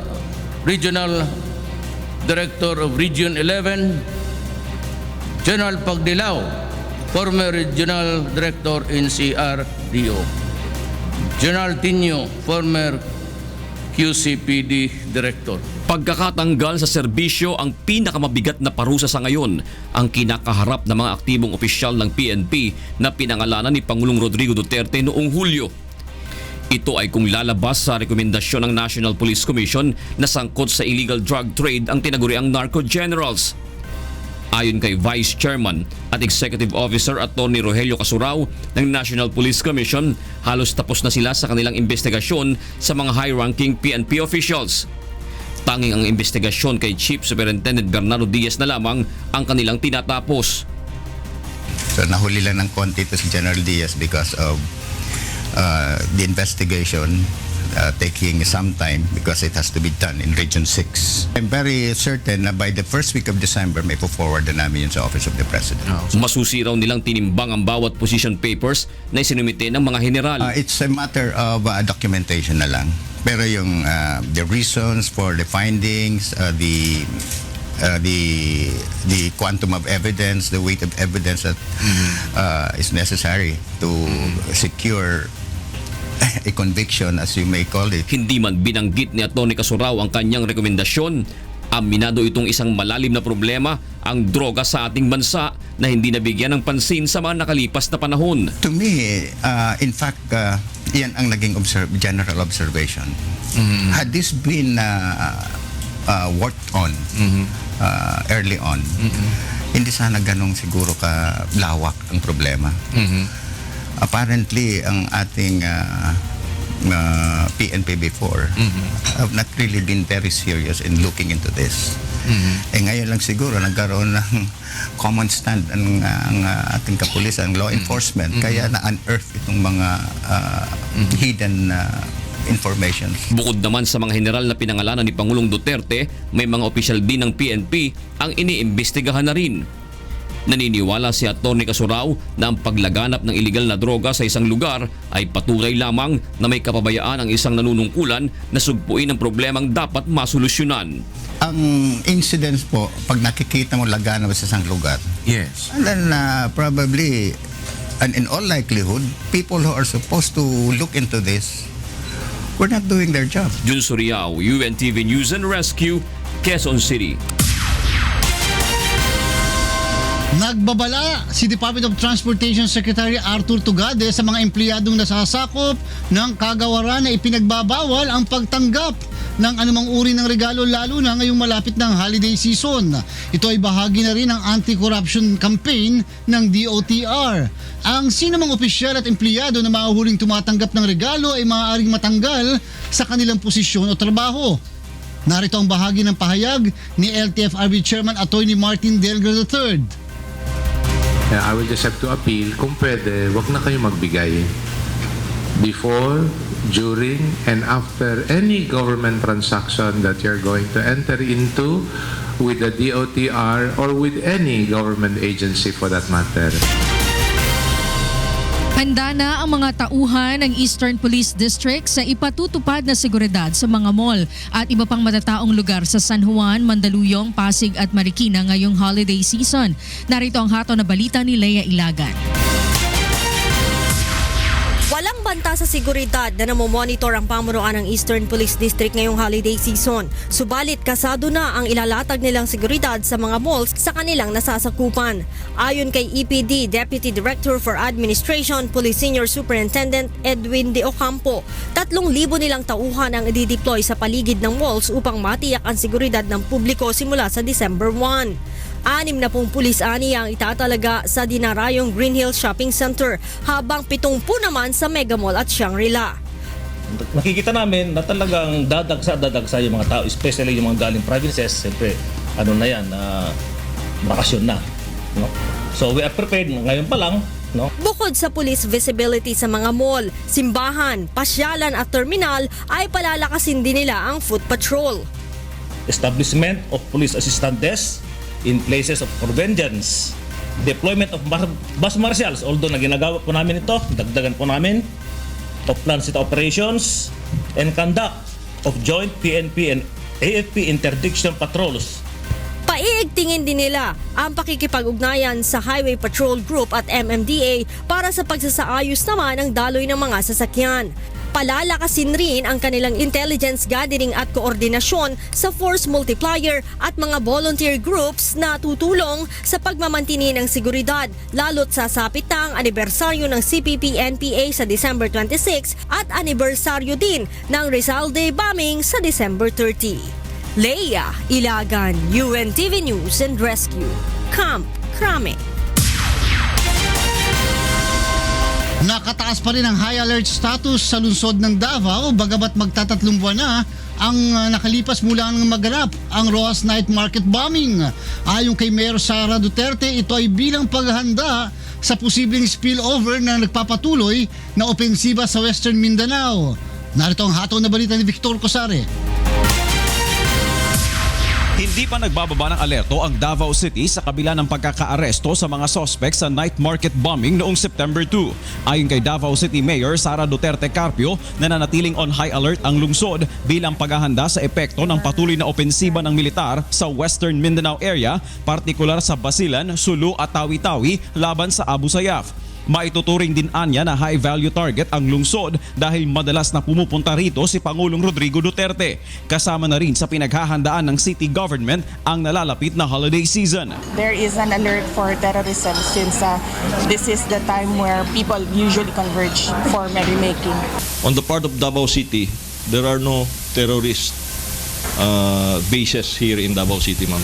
Regional Director of Region 11, General Pagdilao, former Regional Director in CRDO. General Tinio, former QCPD Director. Pagkakatanggal sa serbisyo ang pinakamabigat na parusa sa ngayon ang kinakaharap ng mga aktibong opisyal ng PNP na pinangalanan ni Pangulong Rodrigo Duterte noong Hulyo. Ito ay kung lalabas sa rekomendasyon ng National Police Commission na sangkot sa illegal drug trade ang tinaguriang narco generals. Ayon kay Vice Chairman at Executive Officer Atty. Rogelio Casurao ng National Police Commission, halos tapos na sila sa kanilang investigasyon sa mga high-ranking PNP officials. Tanging ang investigasyon kay Chief Superintendent Bernardo Diaz na lamang ang kanilang tinatapos. So nahuli lang ng konti to si General Diaz because of the investigation taking some time because it has to be done in Region 6. I'm very certain na by the first week of December may po-forward na namin yun sa Office of the President. Masusiraw nilang tinimbang ang bawat position papers na isinumite ng mga general. It's a matter of documentation na lang. Pero yung the reasons for the findings, the quantum of evidence, the weight of evidence that is necessary to secure a conviction, as you may call it. Hindi man binanggit ni Atty. Casurao ang kanyang rekomendasyon, aminado itong isang malalim na problema ang droga sa ating bansa na hindi nabigyan ng pansin sa mga nakalipas na panahon. To me, in fact, yan ang naging general observation. Had this been worked on early on, hindi sana ganong siguro ka lawak ang problema. Apparently, ang ating PNP before have not really been very serious in looking into this. Ngayon lang siguro nagkaroon ng common stand ang ating kapulisan, law enforcement, kaya na-unearth itong mga hidden information. Bukod naman sa mga general na pinangalanan ni Pangulong Duterte, may mga opisyal din ng PNP ang iniimbestigahan na rin. Naniniwala si Atty. Casurao na ang paglaganap ng iligal na droga sa isang lugar ay patunay lamang na may kapabayaan ang isang nanunungkulan na sugpuin ang problemang dapat masolusyonan. Ang incidents po, pag nakikita mo laganap sa isang lugar, yes, and then probably, and in all likelihood, people who are supposed to look into this were not doing their job. Jun Suriao, UNTV News and Rescue, Quezon City. Nagbabala si Department of Transportation Secretary Arthur Tugade sa mga empleyadong nasasakop ng kagawaran na ipinagbabawal ang pagtanggap ng anumang uri ng regalo lalo na ngayong malapit ng holiday season. Ito ay bahagi na rin ng anti-corruption campaign ng DOTR. Ang sinumang opisyal at empleyado na mahuhuling tumatanggap ng regalo ay maaaring matanggal sa kanilang posisyon o trabaho. Narito ang bahagi ng pahayag ni LTFRB Chairman Atty. Martin Delgado III. I will just have to appeal, kung pwede, wag na kayo magbigay before, during, and after any government transaction that you're going to enter into with the DOTR or with any government agency for that matter. Handa na ang mga tauhan ng Eastern Police District sa ipatutupad na seguridad sa mga mall at iba pang matataong lugar sa San Juan, Mandaluyong, Pasig at Marikina ngayong holiday season. Narito ang hato na balita ni Lea Ilagan. Walang banta sa seguridad na namomonitor ang pamunuan ng Eastern Police District ngayong holiday season. Subalit kasado na ang ilalatag nilang seguridad sa mga malls sa kanilang nasasakupan. Ayon kay EPD Deputy Director for Administration, Police Senior Superintendent Edwin De Ocampo, 3,000 nilang tauhan ang i-deploy sa paligid ng malls upang matiyak ang seguridad ng publiko simula sa December 1. 60 pulis aniya ang itatalaga sa Dinarayong Green Hills Shopping Center habang 70 naman sa Mega Mall at Shangri-La. Nakikita namin na talagang dadagsa yung mga tao, especially yung mga galing provinces. Siyempre, ano na yan, bakasyon na. No? So we are prepared ngayon pa lang. No? Bukod sa police visibility sa mga mall, simbahan, pasyalan at terminal ay palalakasin din nila ang foot patrol. Establishment of police assistant desk in places of convergence, deployment of bus marshals, although na ginagawa po namin ito, dagdagan po namin, of plan city operations, and conduct of joint PNP and AFP interdiction patrols. Paiigtingin din nila ang pakikipag-ugnayan sa Highway Patrol Group at MMDA para sa pagsasaayos naman ng daloy ng mga sasakyan. Palalakasin rin ang kanilang intelligence gathering at koordinasyon sa force multiplier at mga volunteer groups na tutulong sa pagmamantini ng seguridad, lalo't sasapit na ang anibersaryo ng CPP-NPA sa December 26 at anibersaryo din ng Rizal Day bombing sa December 30. Leia Ilagan, UNTV News and Rescue, Camp Crame. Nakataas pa rin ang high alert status sa lungsod ng Davao bagamat magtatatlong buwan na ang nakalipas mula nang maganap ang Rojas Night Market bombing. Ayon kay Mayor Sara Duterte, ito ay bilang paghahanda sa posibleng spillover na nagpapatuloy na opensiba sa Western Mindanao. Narito ang hataw na balita ni Victor Cosare. Hindi pa nagbababa ng alerto ang Davao City sa kabila ng pagkakaaresto sa mga suspects sa night market bombing noong September 2. Ayon kay Davao City Mayor Sara Duterte Carpio, nananatiling on high alert ang lungsod bilang paghahanda sa epekto ng patuloy na opensiba ng militar sa Western Mindanao area, partikular sa Basilan, Sulu at Tawi-Tawi laban sa Abu Sayyaf. Maituturing din anya na high value target ang lungsod dahil madalas na pumupunta rito si Pangulong Rodrigo Duterte. Kasama na rin sa pinaghahandaan ng city government ang nalalapit na holiday season. There is an alert for terrorism since this is the time where people usually converge for merrymaking. On the part of Davao City, there are no terrorist bases here in Davao City, ma'am.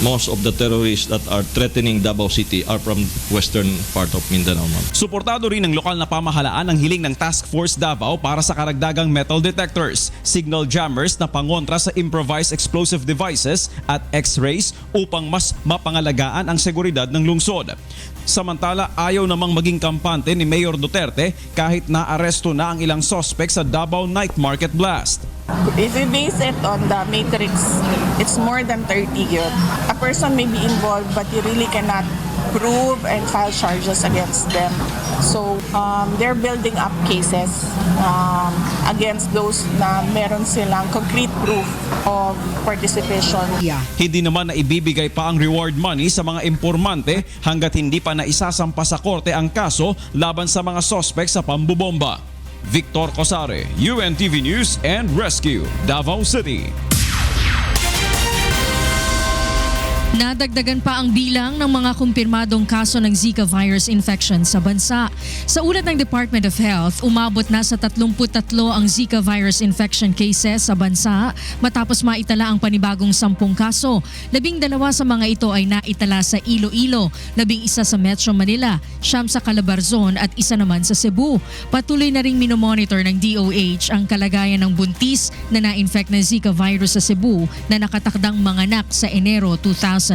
Most of the terrorists that are threatening Davao City are from western part of Mindanao, ma'am. Suportado rin ng lokal na pamahalaan ang hiling ng Task Force Davao para sa karagdagang metal detectors, signal jammers na pangontra sa improvised explosive devices at X-rays upang mas mapangalagaan ang seguridad ng lungsod. Samantala, ayaw namang maging kampante ni Mayor Duterte kahit naaresto na ang ilang suspect sa Davao Night Market Blast. If we base it on the matrix, it's more than 30 yun. A person may be involved but you really cannot prove and file charges against them. So they're building up cases against those na meron silang concrete proof of participation. Hindi naman na ibibigay pa ang reward money sa mga impormante hanggat hindi pa naisasampa sa korte ang kaso laban sa mga suspect sa pambubomba. Victor Cosare, UNTV News and Rescue, Davao City. Nadagdagan pa ang bilang ng mga kumpirmadong kaso ng Zika virus infection sa bansa. Sa ulat ng Department of Health, umabot na sa 33 ang Zika virus infection cases sa bansa matapos maitala ang panibagong 10 kaso. 12 sa mga ito ay naitala sa Iloilo, 11 sa Metro Manila, 9 sa Calabarzon at 1 naman sa Cebu. Patuloy na ring minomonitor ng DOH ang kalagayan ng buntis na na-infect ng Zika virus sa Cebu na nakatakdang manganak sa Enero 2017.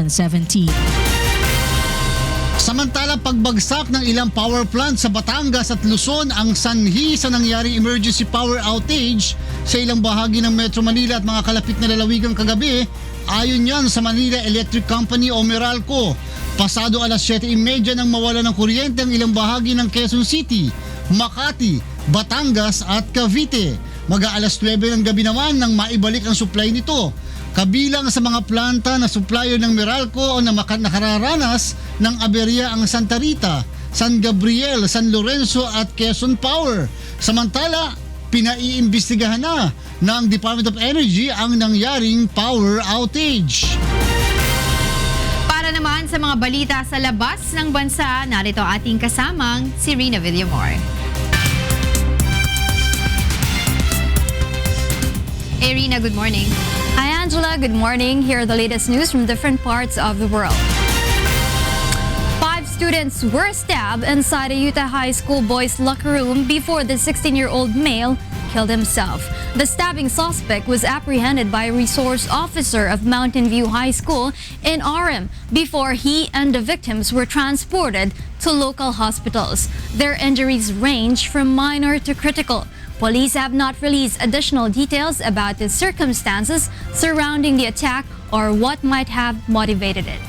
Samantala, pagbagsak ng ilang power plant sa Batangas at Luzon ang sanhi sa nangyaring emergency power outage sa ilang bahagi ng Metro Manila at mga kalapit na lalawigan kagabi, ayon yan sa Manila Electric Company o Meralco. Pasado alas 7:30 nang mawala ng kuryente ang ilang bahagi ng Quezon City, Makati, Batangas at Cavite. Mag-aalas 9 ng gabi naman nang maibalik ang supply nito. Kabilang sa mga planta na supplier ng Meralco o na nakararanas ng aberya ang Santa Rita, San Gabriel, San Lorenzo at Quezon Power. Samantala, pinaiimbestigahan na ng Department of Energy ang nangyaring power outage. Para naman sa mga balita sa labas ng bansa, narito ating kasamang si Rina Villamor. Hey Rina, good morning. Hi Angela, good morning. Here are the latest news from different parts of the world. 5 students were stabbed inside a Utah High School boys' locker room before the 16-year-old male killed himself. The stabbing suspect was apprehended by a resource officer of Mountain View High School in Orem before he and the victims were transported to local hospitals. Their injuries range from minor to critical. Police have not released additional details about the circumstances surrounding the attack or what might have motivated it.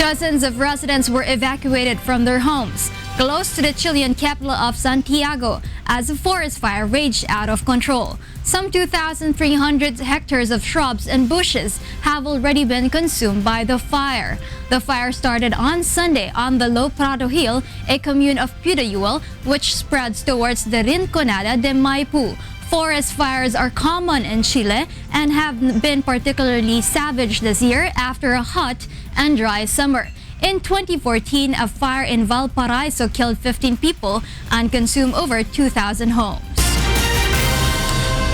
Dozens of residents were evacuated from their homes close to the Chilean capital of Santiago as a forest fire raged out of control. Some 2,300 hectares of shrubs and bushes have already been consumed by the fire. The fire started on Sunday on the Lo Prado Hill, a commune of Pudayuel, which spreads towards the Rinconada de Maipu. Forest fires are common in Chile and have been particularly savage this year after a hot and dry summer. In 2014, a fire in Valparaiso killed 15 people and consumed over 2,000 homes.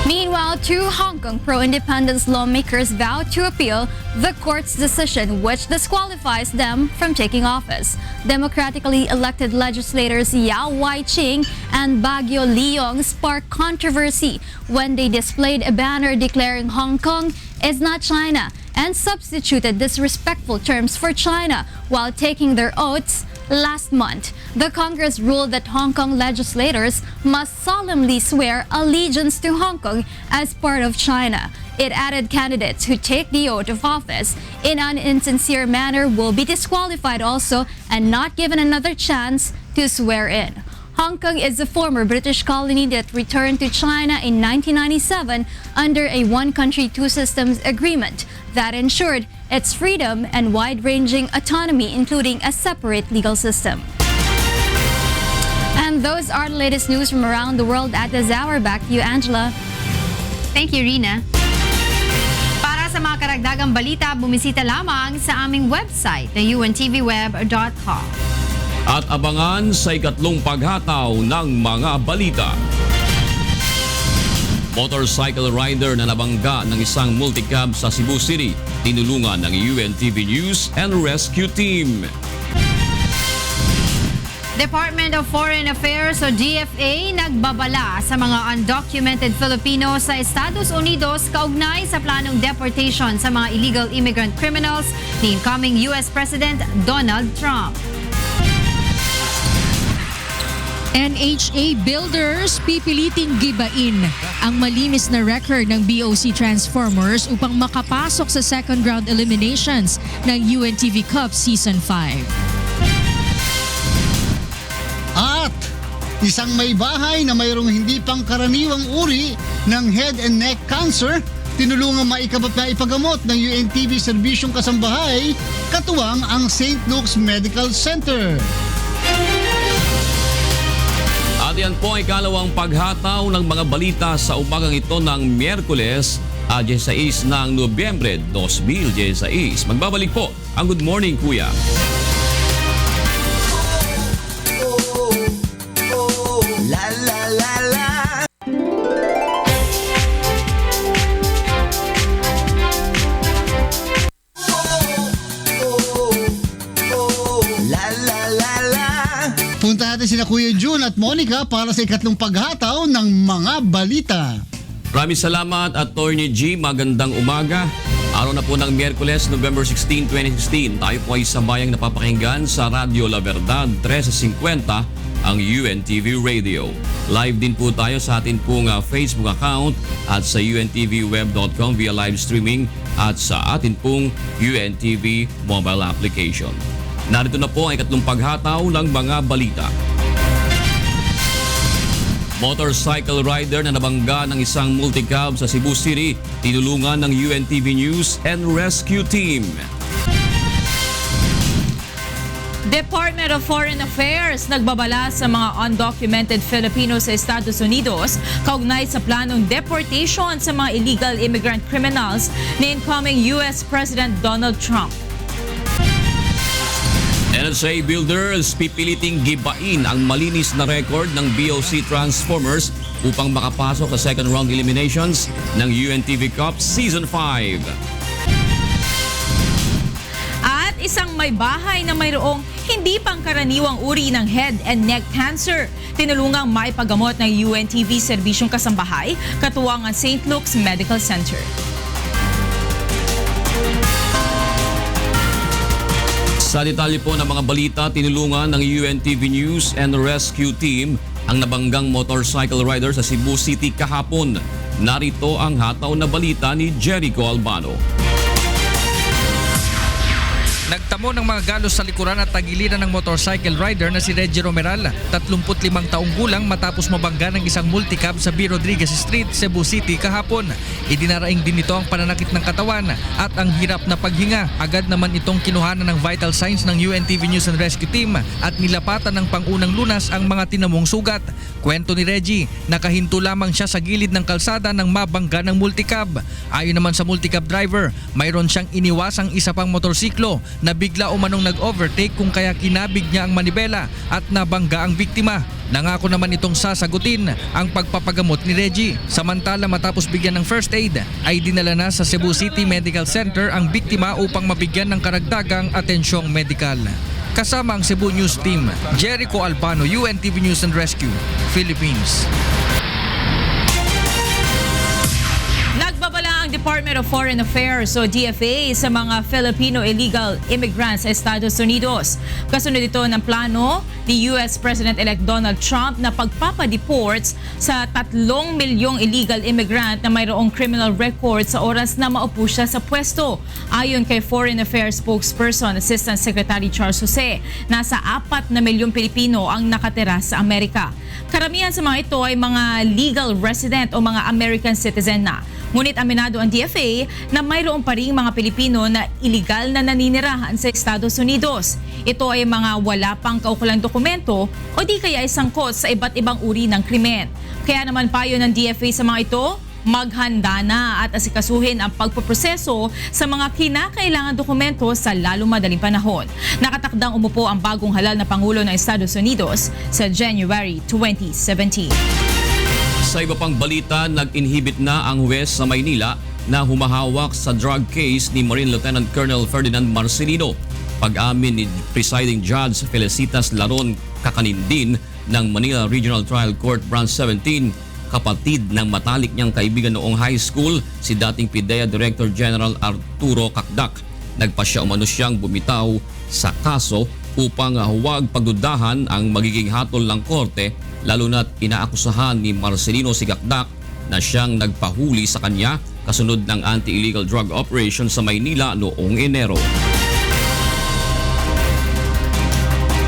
Meanwhile, two Hong Kong pro-independence lawmakers vowed to appeal the court's decision which disqualifies them from taking office. Democratically elected legislators Yao Wai-ching and Baguio Leong sparked controversy when they displayed a banner declaring Hong Kong is not China and substituted disrespectful terms for China while taking their oaths last month. The Congress ruled that Hong Kong legislators must solemnly swear allegiance to Hong Kong as part of China. It added candidates who take the oath of office in an insincere manner will be disqualified also and not given another chance to swear in. Hong Kong is a former British colony that returned to China in 1997 under a one-country, two-systems agreement that ensured its freedom and wide-ranging autonomy, including a separate legal system. And those are the latest news from around the world at this hour. Back to you, Angela. Thank you, Rina. Para sa mga karagdagang balita, bumisita lamang sa aming website na untvweb.com. At abangan sa ikatlong paghataw ng mga balita. Motorcycle rider na nabangga ng isang multicab sa Cebu City, tinulungan ng UNTV News and Rescue Team. Department of Foreign Affairs o DFA nagbabala sa mga undocumented Filipino sa Estados Unidos kaugnay sa planong deportation sa mga illegal immigrant criminals ni incoming US President Donald Trump. NHA Builders pipiliting gibain ang malinis na record ng BOC Transformers upang makapasok sa second round eliminations ng UNTV Cup Season 5. At isang may bahay na mayroong hindi pangkaraniwang uri ng head and neck cancer, tinulungan maipagamot ng UNTV Serbisyong Kasambahay, katuwang ang St. Luke's Medical Center. At yan po ay ikalawang paghataw ng mga balita sa umagang ito ng Miyerkules, 16 ng Nobyembre 2016. Magbabalik po ang Good Morning Kuya. La la la la. Punta natin sina Kuya June at Monica para sa ikatlong paghataw ng mga balita. Maraming salamat, Attorney G. Magandang umaga. Araw na po ng Miyerkules, November 16, 2016. Tayo po ay sabayang napapakinggan sa Radio La Verdad 1350, ang UNTV Radio. Live din po tayo sa atin pong Facebook account at sa untvweb.com via live streaming at sa atin pong UNTV mobile application. Narito na po ang ikatlong paghataw ng mga balita. Motorcycle rider na nabangga ng isang multicab sa Cebu City, tinulungan ng UNTV News and Rescue Team. Department of Foreign Affairs nagbabala sa mga undocumented Filipino sa Estados Unidos kaugnay sa planong deportation sa mga illegal immigrant criminals ni incoming US President Donald Trump. NHA Builders pipiliting gibain ang malinis na record ng BOC Transformers upang makapasok sa second round eliminations ng UNTV Cup Season 5. At isang may bahay na mayroong hindi pangkaraniwang uri ng head and neck cancer, tinulungang maipagamot ng UNTV Serbisyong Kasambahay, katuwang ang St. Luke's Medical Center. Sa detalye po ng mga balita, tinulungan ng UNTV News and Rescue Team ang nabanggang motorcycle rider sa Cebu City kahapon. Narito ang hataw na balita ni Jericho Albano. Nagtamo ng mga galos sa likuran at tagiliran ng motorcycle rider na si Reggie Romeral, 35 taong gulang matapos mabangga ng isang multicab sa B. Rodriguez Street, Cebu City kahapon. Idinaraing din nito ang pananakit ng katawan at ang hirap na paghinga. Agad naman itong kinuhanan ng vital signs ng UNTV News and Rescue Team at nilapatan ng pangunang lunas ang mga tinamong sugat. Kwento ni Reggie, nakahinto lamang siya sa gilid ng kalsada nang mabangga ng multicab. Ayon naman sa multicab driver, mayroon siyang iniwasang isa pang motorsiklo na bigla umanong nag-overtake kung kaya kinabig niya ang manibela at nabangga ang biktima. Nangako naman itong sasagutin ang pagpapagamot ni Reggie. Samantala matapos bigyan ng first aid ay dinala na sa Cebu City Medical Center ang biktima upang mabigyan ng karagdagang atensyong medikal. Kasama ang Cebu News Team, Jericho Albano, UNTV News and Rescue, Philippines. Nagbabala ang Department of Foreign Affairs o DFA sa mga Filipino illegal immigrants sa Estados Unidos. Kasunod ito ng plano ni US President-elect Donald Trump na pagpapadeports sa 3 milyong illegal immigrant na mayroong criminal record sa oras na maupo siya sa pwesto. Ayon kay Foreign Affairs spokesperson Assistant Secretary Charles Jose, nasa 4 na milyong Pilipino ang nakatira sa Amerika. Karamihan sa mga ito ay mga legal resident o mga American citizen na. Ngunit aminado ang DFA na mayroon pa ring mga Pilipino na iligal na naninirahan sa Estados Unidos. Ito ay mga wala pang kaukulang dokumento o di kaya ay sangkot sa iba't ibang uri ng krimen. Kaya naman payo ng DFA sa mga ito, maghanda na at asikasuhin ang pagpoproseso sa mga kinakailangan dokumento sa lalo madaling panahon. Nakatakdang umupo ang bagong halal na Pangulo ng Estados Unidos sa January 2017. Sa iba pang balita, nag-inhibit na ang huwes sa Maynila na humahawak sa drug case ni Marine Lieutenant Colonel Ferdinand Marcelino. Pag-amin ni Presiding Judge Felicitas Laron Kakanindin ng Manila Regional Trial Court Branch 17, kapatid ng matalik niyang kaibigan noong high school, si dating PIDEA Director General Arturo Cacdac. Nagpasya umano siyang bumitaw sa kaso upang huwag pagdudahan ang magiging hatol ng korte, lalo na't inaakusahan ni Marcelino si Cacdac na siyang nagpahuli sa kanya kasunod ng anti-illegal drug operation sa Maynila noong Enero.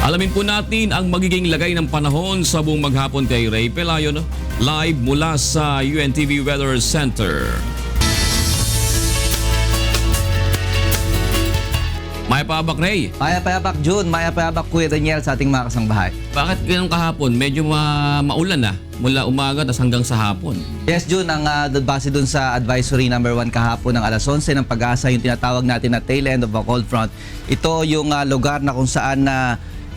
Alamin po natin ang magiging lagay ng panahon sa buong maghapon kay Ray Pelayon, live mula sa UNTV Weather Center. Maya Payabak, Ray. Maya Payabak, June. Maya Payabak, Kuya Daniel sa ating mga kasangbahay. Bakit ganun kahapon? Medyo maulan na mula umaga hanggang sa hapon. Yes, June. Ang base dun sa advisory number 1 kahapon ng alas 11 ng Pag-asa, yung tinatawag natin na tail end of a cold front. Ito yung lugar na kung saan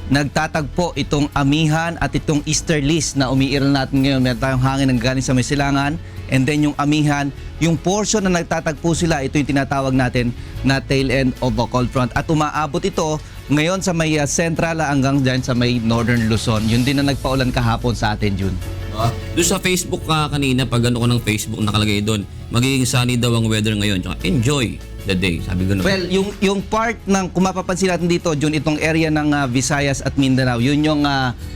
nagtatagpo itong amihan at itong easterlies na umiiral natin ngayon. Meron tayong hangin ng galing sa may silangan. And then yung amihan, yung portion na nagtatagpo sila, ito yung tinatawag natin na tail end of a cold front. At umaabot ito ngayon sa may central hanggang dyan sa may northern Luzon. Yun din na nagpaulan kahapon sa atin, June. Doon sa Facebook kanina, pag ano ko ng Facebook, nakalagay doon, magiging sunny daw ang weather ngayon. Tsaka enjoy the day, sabi gano'n. Well, yung part ng, kung mapapansin natin dito, June, itong area ng Visayas at Mindanao, yun yung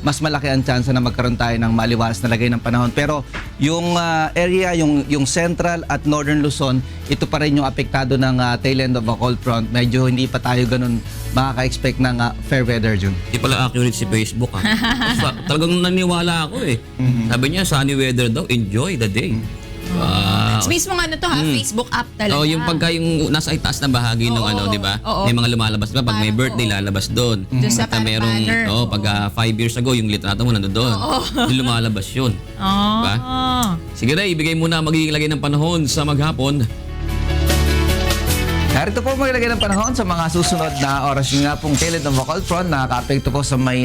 mas malaki ang chance na magkaroon tayo ng maliwalas na lagay ng panahon. Pero yung area, yung central at northern Luzon, ito pa rin yung apektado ng tail end of a cold front. Medyo hindi pa tayo ganun makaka-expect ng fair weather, June. Hindi pala accurate si Facebook. Talagang naniwala ako eh. Sabi niya, sunny weather daw, enjoy the day. Wow. So, mismo nga Facebook app talaga. Oh, yung pagka yung nasa itaas na bahagi ng di ba? May mga lumalabas, diba? Pag may birthday, lalabas doon. Doon sa merong, pag 5 years ago, yung litrato mo nandun doon. Yung lumalabas yun. Diba? Sige Ray, ibigay muna magiging lagay ng panahon sa maghapon. Narito po maglagay ng panahon sa mga susunod na oras. Yung nga pong tail end of a cold front, nakaka-apekto po sa may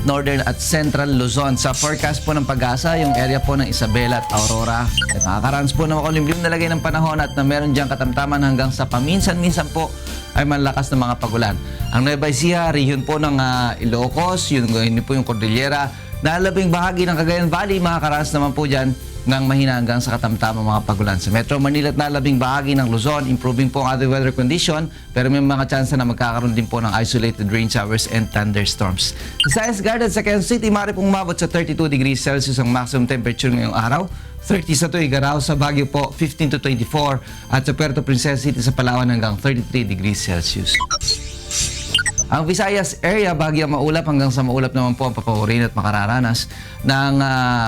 northern at central Luzon. Sa forecast po ng Pag-asa, yung area po ng Isabela at Aurora. At nakakaranas po ng makulimlim na lagay ng panahon at na meron diyang katamtaman hanggang sa paminsan-minsan po ay malakas na mga pagulan. Ang Nueva Ecija, region po ng Ilocos, yun po yung Cordillera, na labing bahagi ng Cagayan Valley, makakaranas naman po dyan ng mahina hanggang sa katamtamang mga pagulan. Sa Metro Manila at nalabing bahagi ng Luzon, improving po ang other weather condition, pero may mga tsansa na magkakaroon din po ng isolated rain showers and thunderstorms. Sa Science Garden sa Quezon City, maaari pong umabot sa 32 degrees Celsius ang maximum temperature ngayong araw. 30 sa Tuigaraw, sa Baguio po 15 to 24 at sa Puerto Princesa City sa Palawan hanggang 33 degrees Celsius. Ang Visayas area, bahagyang maulap hanggang sa maulap naman po ang papawirin at makararanas ng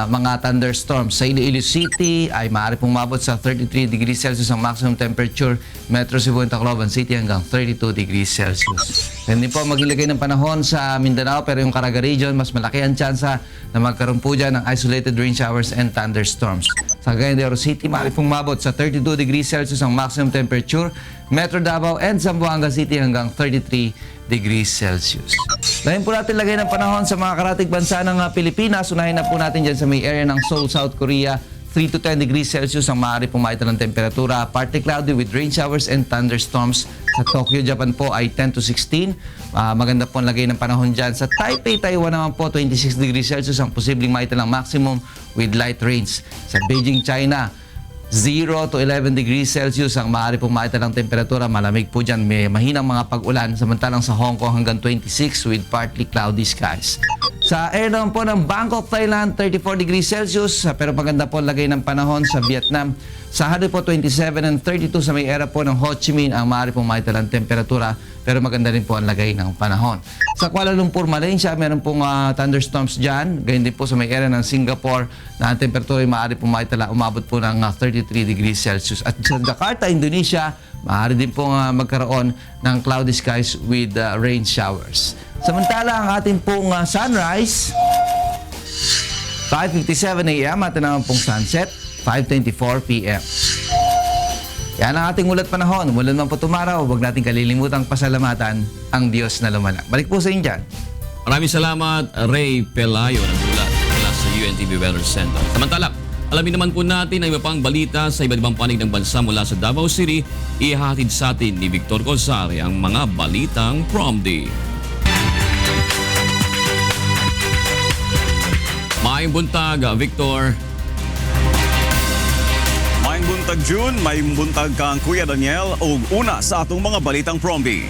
mga thunderstorms. Sa Iloilo City ay maaari pong mabot sa 33 degrees Celsius ang maximum temperature. Metro Cebu and Tacloban City hanggang 32 degrees Celsius. Hindi po maglilagay ng panahon sa Mindanao, pero yung Caraga region, mas malaki ang tsansa na magkaroon po dyan ng isolated rain showers and thunderstorms. Sa Cagayan de Oro City, maaari pong mabot sa 32 degrees Celsius ang maximum temperature. Metro Davao and Zamboanga City hanggang 33 degrees Celsius. Dahil po natin lagay ng panahon sa mga karatig bansa ng Pilipinas. Unahin na po natin dyan sa may area ng Seoul, South Korea. 3 to 10 degrees Celsius ang maaari pumaita ng temperatura. Partly cloudy with rain showers and thunderstorms. Sa Tokyo, Japan po ay 10 to 16. Maganda po ang lagay ng panahon dyan. Sa Taipei, Taiwan naman po 26 degrees Celsius ang posibleng maita ng maximum with light rains. Sa Beijing, China, 0 to 11 degrees Celsius ang maaari pong maita ng temperatura. Malamig po dyan. May mahinang mga pag-ulan. Samantalang sa Hong Kong hanggang 26 with partly cloudy skies. Sa area naman po ng Bangkok, Thailand, 34 degrees Celsius. Pero maganda po lagay ng panahon sa Vietnam. Sa Hanoi po, 27 and 32 sa may area po ng Ho Chi Minh ang maaari pong maita ng temperatura. Pero maganda rin po ang lagay ng panahon. Sa Kuala Lumpur, Malaysia, meron pong thunderstorms dyan. Ganyan din po sa may area ng Singapore na ang temperatura ay maaari pong maita umabot po ng 33 degrees Celsius. At sa Jakarta, Indonesia, maaari din pong magkaroon ng cloudy skies with rain showers. Samantala, ang ating pong sunrise, 5:57 a.m. at naman pong sunset, 5:24 p.m. Yan ang ating ulat panahon. Mula naman po tumaraw, huwag natin kalilimutang pasalamatan ang Diyos na lumana. Balik po sa inyo dyan. Maraming salamat, Ray Pelayo ng ulat mula sa UNTV Weather Center. Samantala, alamin naman po natin ang iba pang balita sa iba't ibang panig ng bansa mula sa Davao City. Ihahatid sa atin ni Victor Cosare ang mga balitang Prom Day. Maayong buntag, Victor. Maayong buntag June, maayong buntag kang Kuya Daniel o una sa atong mga balitang Prom Day.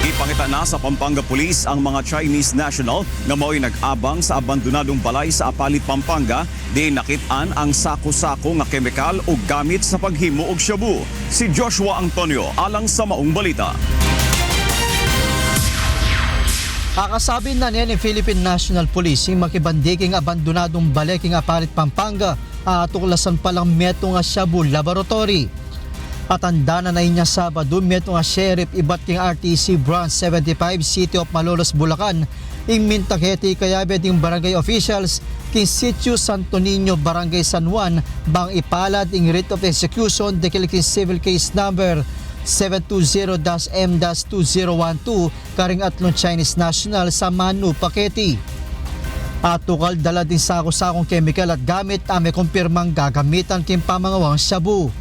Ipangita na sa Pampanga Police ang mga Chinese national nga mao'y nag-abang sa abandonadong balay sa Apalit, Pampanga di nakitaan ang sako-sako nga kemikal o gamit sa paghimo og shabu. Si Joshua Antonio alang sa maong balita. Akasabi na niya ni Philippine National Police yung makibandiking abandonadong baleking Apalit, Pampanga atuklasan palang meto nga shabu laboratory. Patanda na niya Sabado meto nga sheriff ibat king RTC Branch 75 City of Malolos, Bulacan ing mintaketi kayabe ding barangay officials king Sitio Santo Niño, Barangay San Juan bang ipalad ing writ of execution dekil king civil case number 720-M-2012 karing atlong Chinese national sa Manu, Paketi. At tukal dala din sako-sakong chemical at gamit ame kumpirmang gagamitan king pamangawang shabu.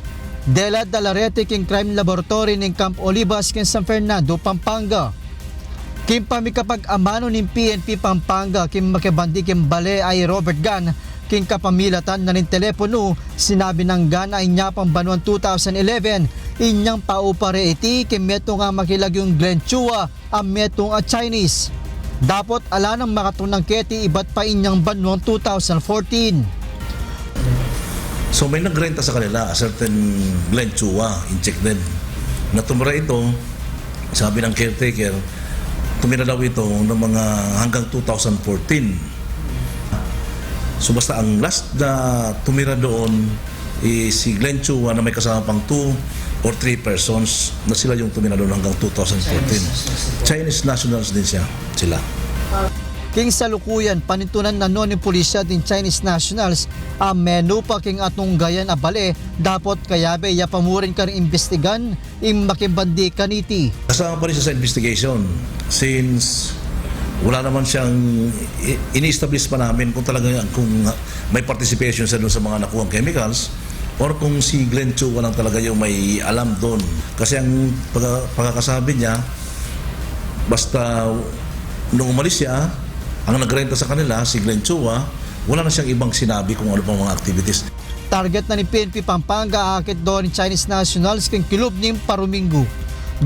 Dela dalarete king crime laboratory ning Camp Olivas king San Fernando, Pampanga. Kim pamikapag amano ning PNP Pampanga kim makibandi king bale ay Robert Gan king kapamilatan na ning telepono sinabi ng Gan ay niya pang banuan 2011 inyang paupare iti kim meto nga makilag yung Glenn Chua ang metong at Chinese. Dapat ala ng makatunang keti iba't pa inyang banuan 2014. So may nagrenta sa kanila a certain Glenn Chua in Chikden. Natumira ito, sabi ng caretaker, tumira daw ito ng mga hanggang 2014. So basta ang last na tumira doon si Glenn Chua na may kasama pang 2 or 3 persons na sila yung tumira doon hanggang 2014. Chinese nationals din sila. King salukuyan panintunan na noon ni pulisya din Chinese nationals ang menu pa king atong gayan abale dapat kayabe ya pamurin ka rin investigan im makibandi kaniti. Kasama pa rin siya sa investigation since wala naman siyang ini-establish pa namin kung talaga kung may participation siya doon sa mga nakuhang chemicals or kung si Glenn Chua lang talaga yung may alam doon. Kasi ang pagkakasabi niya, basta nung umalis siya, ang nagrenta sa kanila, si Glenn Chua, wala na siyang ibang sinabi kung ano pang mga activities. Target na ni PNP Pampanga akit doon ni Chinese nationals king kilob ni Parumingo.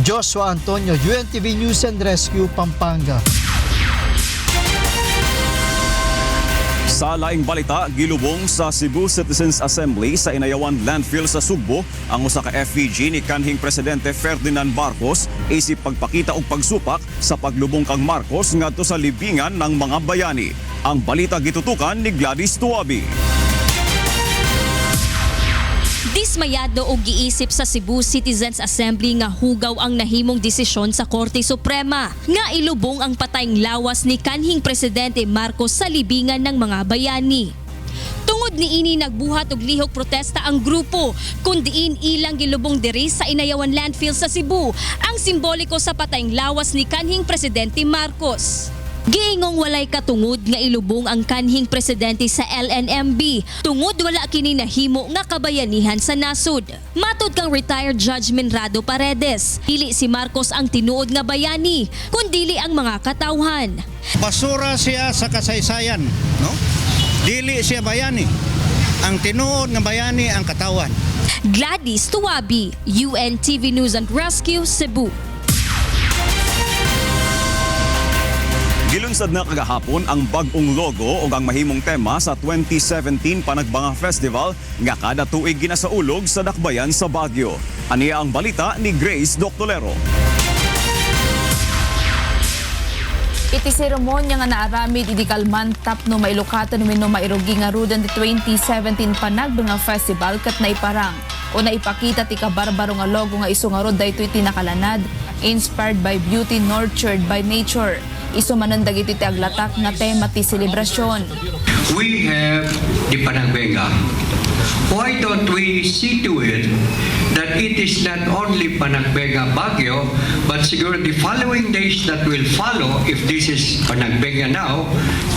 Joshua Antonio, UNTV News and Rescue, Pampanga. Sa laing balita, gilubong sa Cebu Citizens Assembly sa Inayawan Landfill sa Sugbo ang usa ka FPG ni kanhing Presidente Ferdinand Marcos isip pagpakita og pagsupak sa paglubong kang Marcos ngadto sa libingan ng mga bayani. Ang balita gitutukan ni Gladys Tuabi. Dismayado og giisip sa Cebu Citizens Assembly nga hugaw ang nahimong desisyon sa Korte Suprema nga ilubong ang patayng lawas ni kanhing Presidente Marcos sa libingan ng mga bayani. Tungod niini nagbuhat og lihok protesta ang grupo kun diin ilang gilubong diri sa Inayawan Landfill sa Cebu ang simboliko sa patayng lawas ni kanhing Presidente Marcos. Giingong walay katungod nga ilubong ang kanhing presidente sa LNMB tungod wala kini nahimo nga kabayanihan sa nasud. Matud kang retired Judge Minrado Paredes, dili si Marcos ang tinuod nga bayani kundili ang mga katawhan. Basura siya sa kasaysayan, no? Dili siya bayani. Ang tinuod nga bayani ang katawan. Gladys Tuabi, UNTV News and Rescue, Cebu. Gilunsad na kagahapon ang bag-ong logo o ang mahimong tema sa 2017 Panagbanga Festival nga kada tuig ginasaulog sa dakbayan sa Baguio. Aniya ang balita ni Grace Doctolero. Iti seremonya nga naaramid idi kalman tapno mailukatan wenno mairugi nga rudan di 2017 Panagbanga Festival ket naiparang o naipakita ti kabarbaro nga logo nga isu nga rod daytoy tinakalanad, inspired by beauty, nurtured by nature. Isu manandag iti aglatak nga tema ti selebrasyon. We have the Panagbenga. Why don't we see to it that it is not only Panagbenga Baguio, but siguro the following days that will follow, if this is Panagbenga now,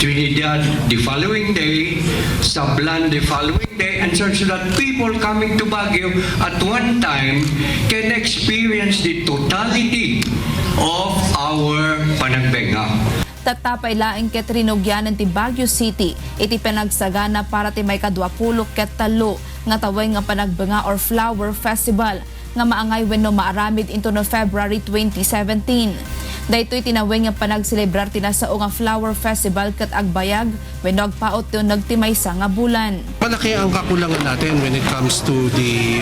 Trinidad the following day, Sablan the following day, and so that people coming to Baguio at one time can experience the totality of our Panagbenga. Tatapay laing ket rinugyanan ti Baguio City iti panagsagana para ti may kadwapulo ket talo nga taway nga Panagbenga or Flower Festival nga maangay wenno maaramid into no February 2017. Daytoy tinaway nga panagselebrar tinasao nga Flower Festival ket agbayag wenno agpaot ti nagtimaysa nga bulan. Malaki ang kakulangan natin when it comes to the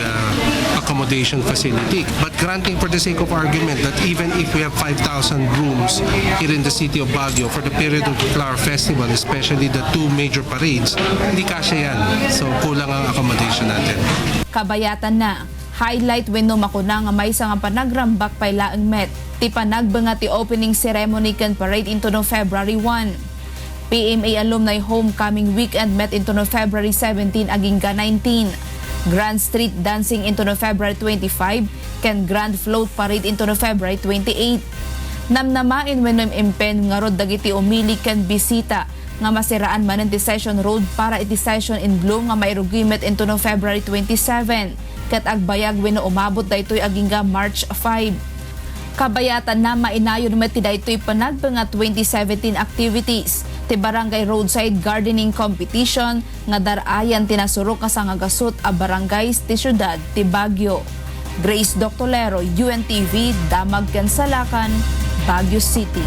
accommodation facility. But granting for the sake of argument that even if we have 5,000 rooms here in the city of Baguio for the period of the Flower Festival, especially the two major parades, hindi kasya yan. So kulang ang accommodation natin. Kabayatan na. Highlight wenno makuna nga may nga panagrambak pay laeng met. Ti panagbenga ti opening ceremony ken parade into no February 1. PMA Alumni Homecoming Weekend met into no February 17 aging 19. Grand Street Dancing into no February 25 ken Grand Float Parade into no February 28. Namnamain wenno impen nga rod dagiti umili ken bisita nga masiraan man ti Session Road para iti Session in Bloom nga mairugimet into no February 27. Ket agbayag wenno umabot daytoy agingga March 5. Kabayatan na mainayon met ti daytoy Panagbenga 2017 activities. Ti barangay roadside gardening competition nga darayan tinasurok nga sangagasot a barangays ti syudad ti Baguio. Grace Doctolero, UNTV, Damag ken Salakan, Baguio City.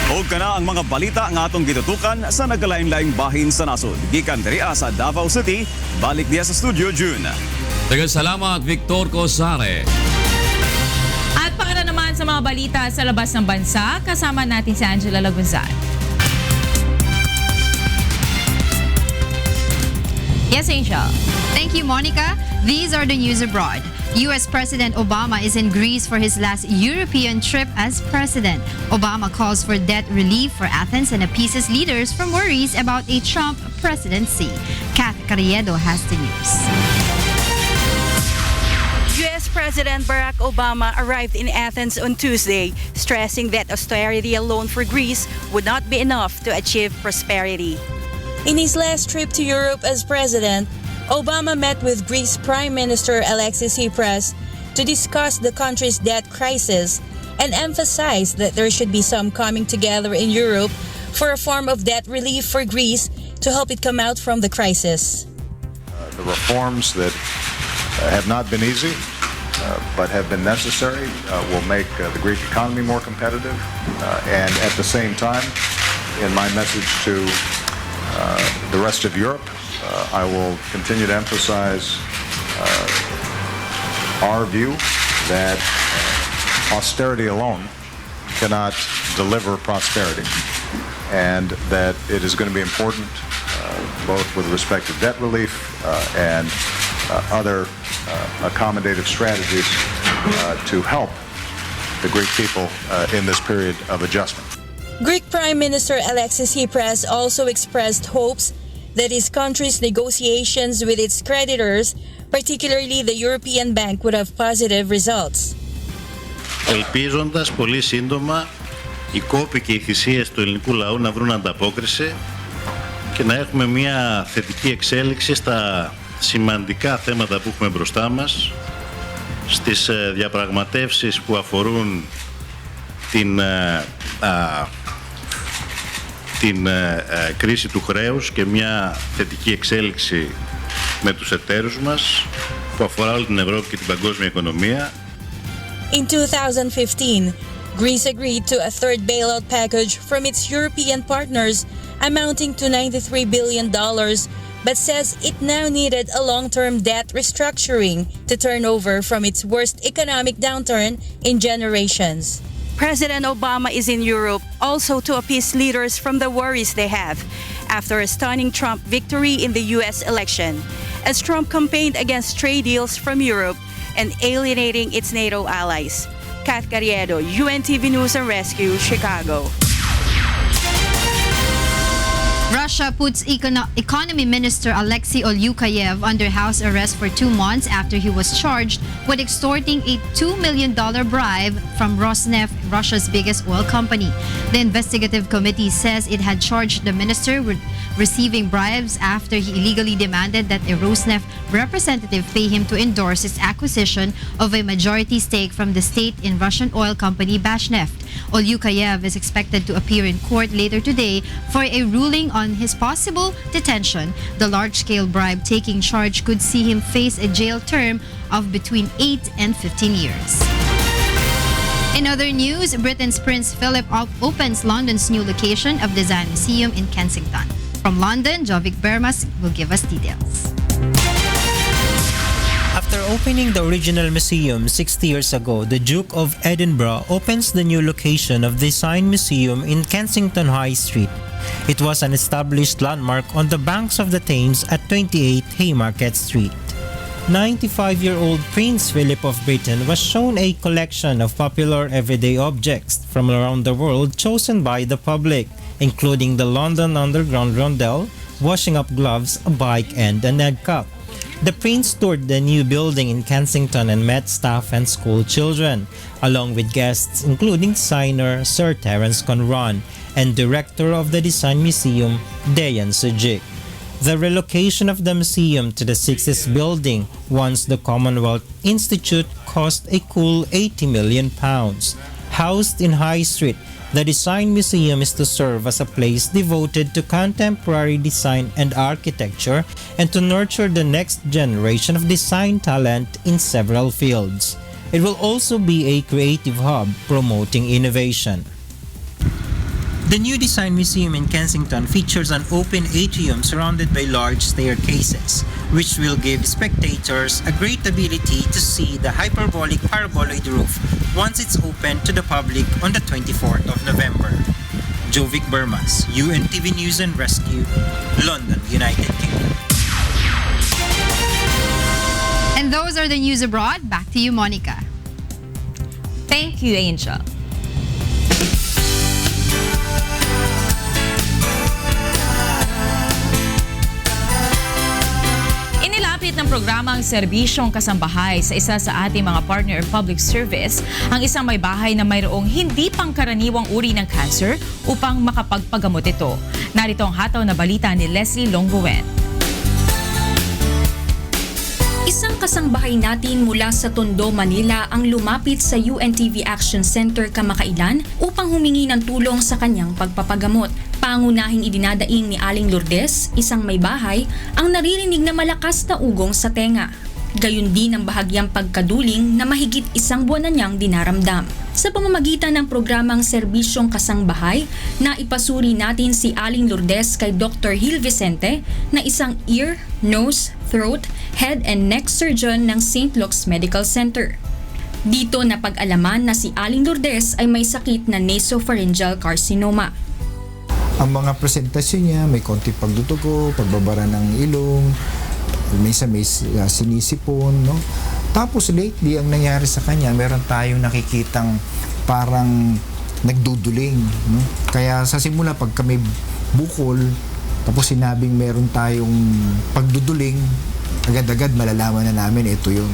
Og kana ang mga balita nga atong gitutukan sa nagalain-laing bahin sa nasod. Gikan diri sa Davao City, balik diya sa studio June. Daghang salamat Victor Cosare. At para naman sa mga balita sa labas ng bansa, kasama natin si Angela Lagunzan. Yes, Angel. Thank you, Monica. These are the news abroad. U.S. President Obama is in Greece for his last European trip as president. Obama calls for debt relief for Athens and appeases leaders from worries about a Trump presidency. Kath Carriedo has the news. U.S. President Barack Obama arrived in Athens on Tuesday, stressing that austerity alone for Greece would not be enough to achieve prosperity. In his last trip to Europe as president, Obama met with Greece Prime Minister Alexis Tsipras to discuss the country's debt crisis and emphasized that there should be some coming together in Europe for a form of debt relief for Greece to help it come out from the crisis. The reforms that have not been easy but have been necessary will make the Greek economy more competitive and at the same time in my message to the rest of Europe, I will continue to emphasize our view that austerity alone cannot deliver prosperity, and that it is going to be important, both with respect to debt relief and other accommodative strategies to help the Greek people in this period of adjustment. Greek Prime Minister Alexis Tsipras also expressed hopes that his country's negotiations with its creditors, particularly the European Bank, would have positive results. Ελπίζοντας πολύ σύντομα οι κόποι και οι θυσίες του ελληνικού λαού να βρουν ανταπόκριση και να έχουμε μια θετική εξέλιξη στα σημαντικά θέματα που έχουμε μπροστά μας, στις διαπραγματεύσεις που αφορούν την κρίση του χρέους και μια θετική εξέλιξη με τους εταίρους μας που αφορά όλη την Ευρώπη και την παγκόσμια οικονομία. In 2015, Greece agreed to a third bailout package from its European partners amounting to $93 billion, but says it now needed a long-term debt restructuring to turn over from its worst economic downturn in generations. President Obama is in Europe also to appease leaders from the worries they have after a stunning Trump victory in the U.S. election, as Trump campaigned against trade deals from Europe and alienating its NATO allies. Kat Carriedo, UNTV News and Rescue, Chicago. Russia puts Economy Minister Alexei Olyukayev under house arrest for 2 months after he was charged with extorting a $2 million bribe from Rosneft, Russia's biggest oil company. The investigative committee says it had charged the minister with receiving bribes after he illegally demanded that a Rosneft representative pay him to endorse its acquisition of a majority stake from the state in Russian oil company Bashneft. Olyukayev is expected to appear in court later today for a ruling on his possible detention. The large-scale bribe-taking charge could see him face a jail term of between 8 and 15 years. In other news, Britain's Prince Philip opens London's new location of Design Museum in Kensington. From London, Jovic Bermas will give us details. After opening the original museum 60 years ago, the Duke of Edinburgh opens the new location of Design Museum in Kensington High Street. It was an established landmark on the banks of the Thames at 28 Haymarket Street. 95-year-old Prince Philip of Britain was shown a collection of popular everyday objects from around the world chosen by the public, including the London Underground rondel, washing up gloves, a bike, and an egg cup. The Prince toured the new building in Kensington and met staff and school children, along with guests including designer Sir Terence Conran and director of the Design Museum, Dejan Sujic. The relocation of the museum to the 6th building, once the Commonwealth Institute, cost a cool £80 million. Housed in High Street, the Design Museum is to serve as a place devoted to contemporary design and architecture and to nurture the next generation of design talent in several fields. It will also be a creative hub promoting innovation. The new Design Museum in Kensington features an open atrium surrounded by large staircases, which will give spectators a great ability to see the hyperbolic paraboloid roof once it's open to the public on the 24th of November. Jovic Bermas, UNTV News and Rescue, London, United Kingdom. And those are the news abroad. Back to you, Monica. Thank you, Angel. Inilapit ng programang Serbisyong Kasambahay sa isa sa ating mga partner public service ang isang may bahay na mayroong hindi pangkaraniwang uri ng cancer upang makapagpagamot ito. Narito ang hataw na balita ni Leslie Longboen. Isang kasangbahay natin mula sa Tondo, Manila ang lumapit sa UNTV Action Center kamakailan upang humingi ng tulong sa kanyang pagpapagamot. Pangunahing idinadaing ni Aling Lourdes, isang may bahay, ang naririnig na malakas na ugong sa tenga. Gayon din ang bahagyang pagkaduling na mahigit 1 buwan na niyang dinaramdam. Sa pamamagitan ng programang Serbisyong Kasangbahay, na ipasuri natin si Aling Lourdes kay Dr. Gil Vicente na isang ear, nose, throat, head and neck surgeon ng St. Luke's Medical Center. Dito napag-alaman na si Aling Lourdes ay may sakit na nasopharyngeal carcinoma. Ang mga presentasyon niya, may konti pagdudugo, pagbabara ng ilong, minsan may sinisipon, no? Tapos lately, ang nangyari sa kanya, meron tayong nakikitang parang nagduduling, no? Kaya sa simula, pag kami bukol, tapos sinabing meron tayong pagduduling, agad-agad malalaman na namin ito yun.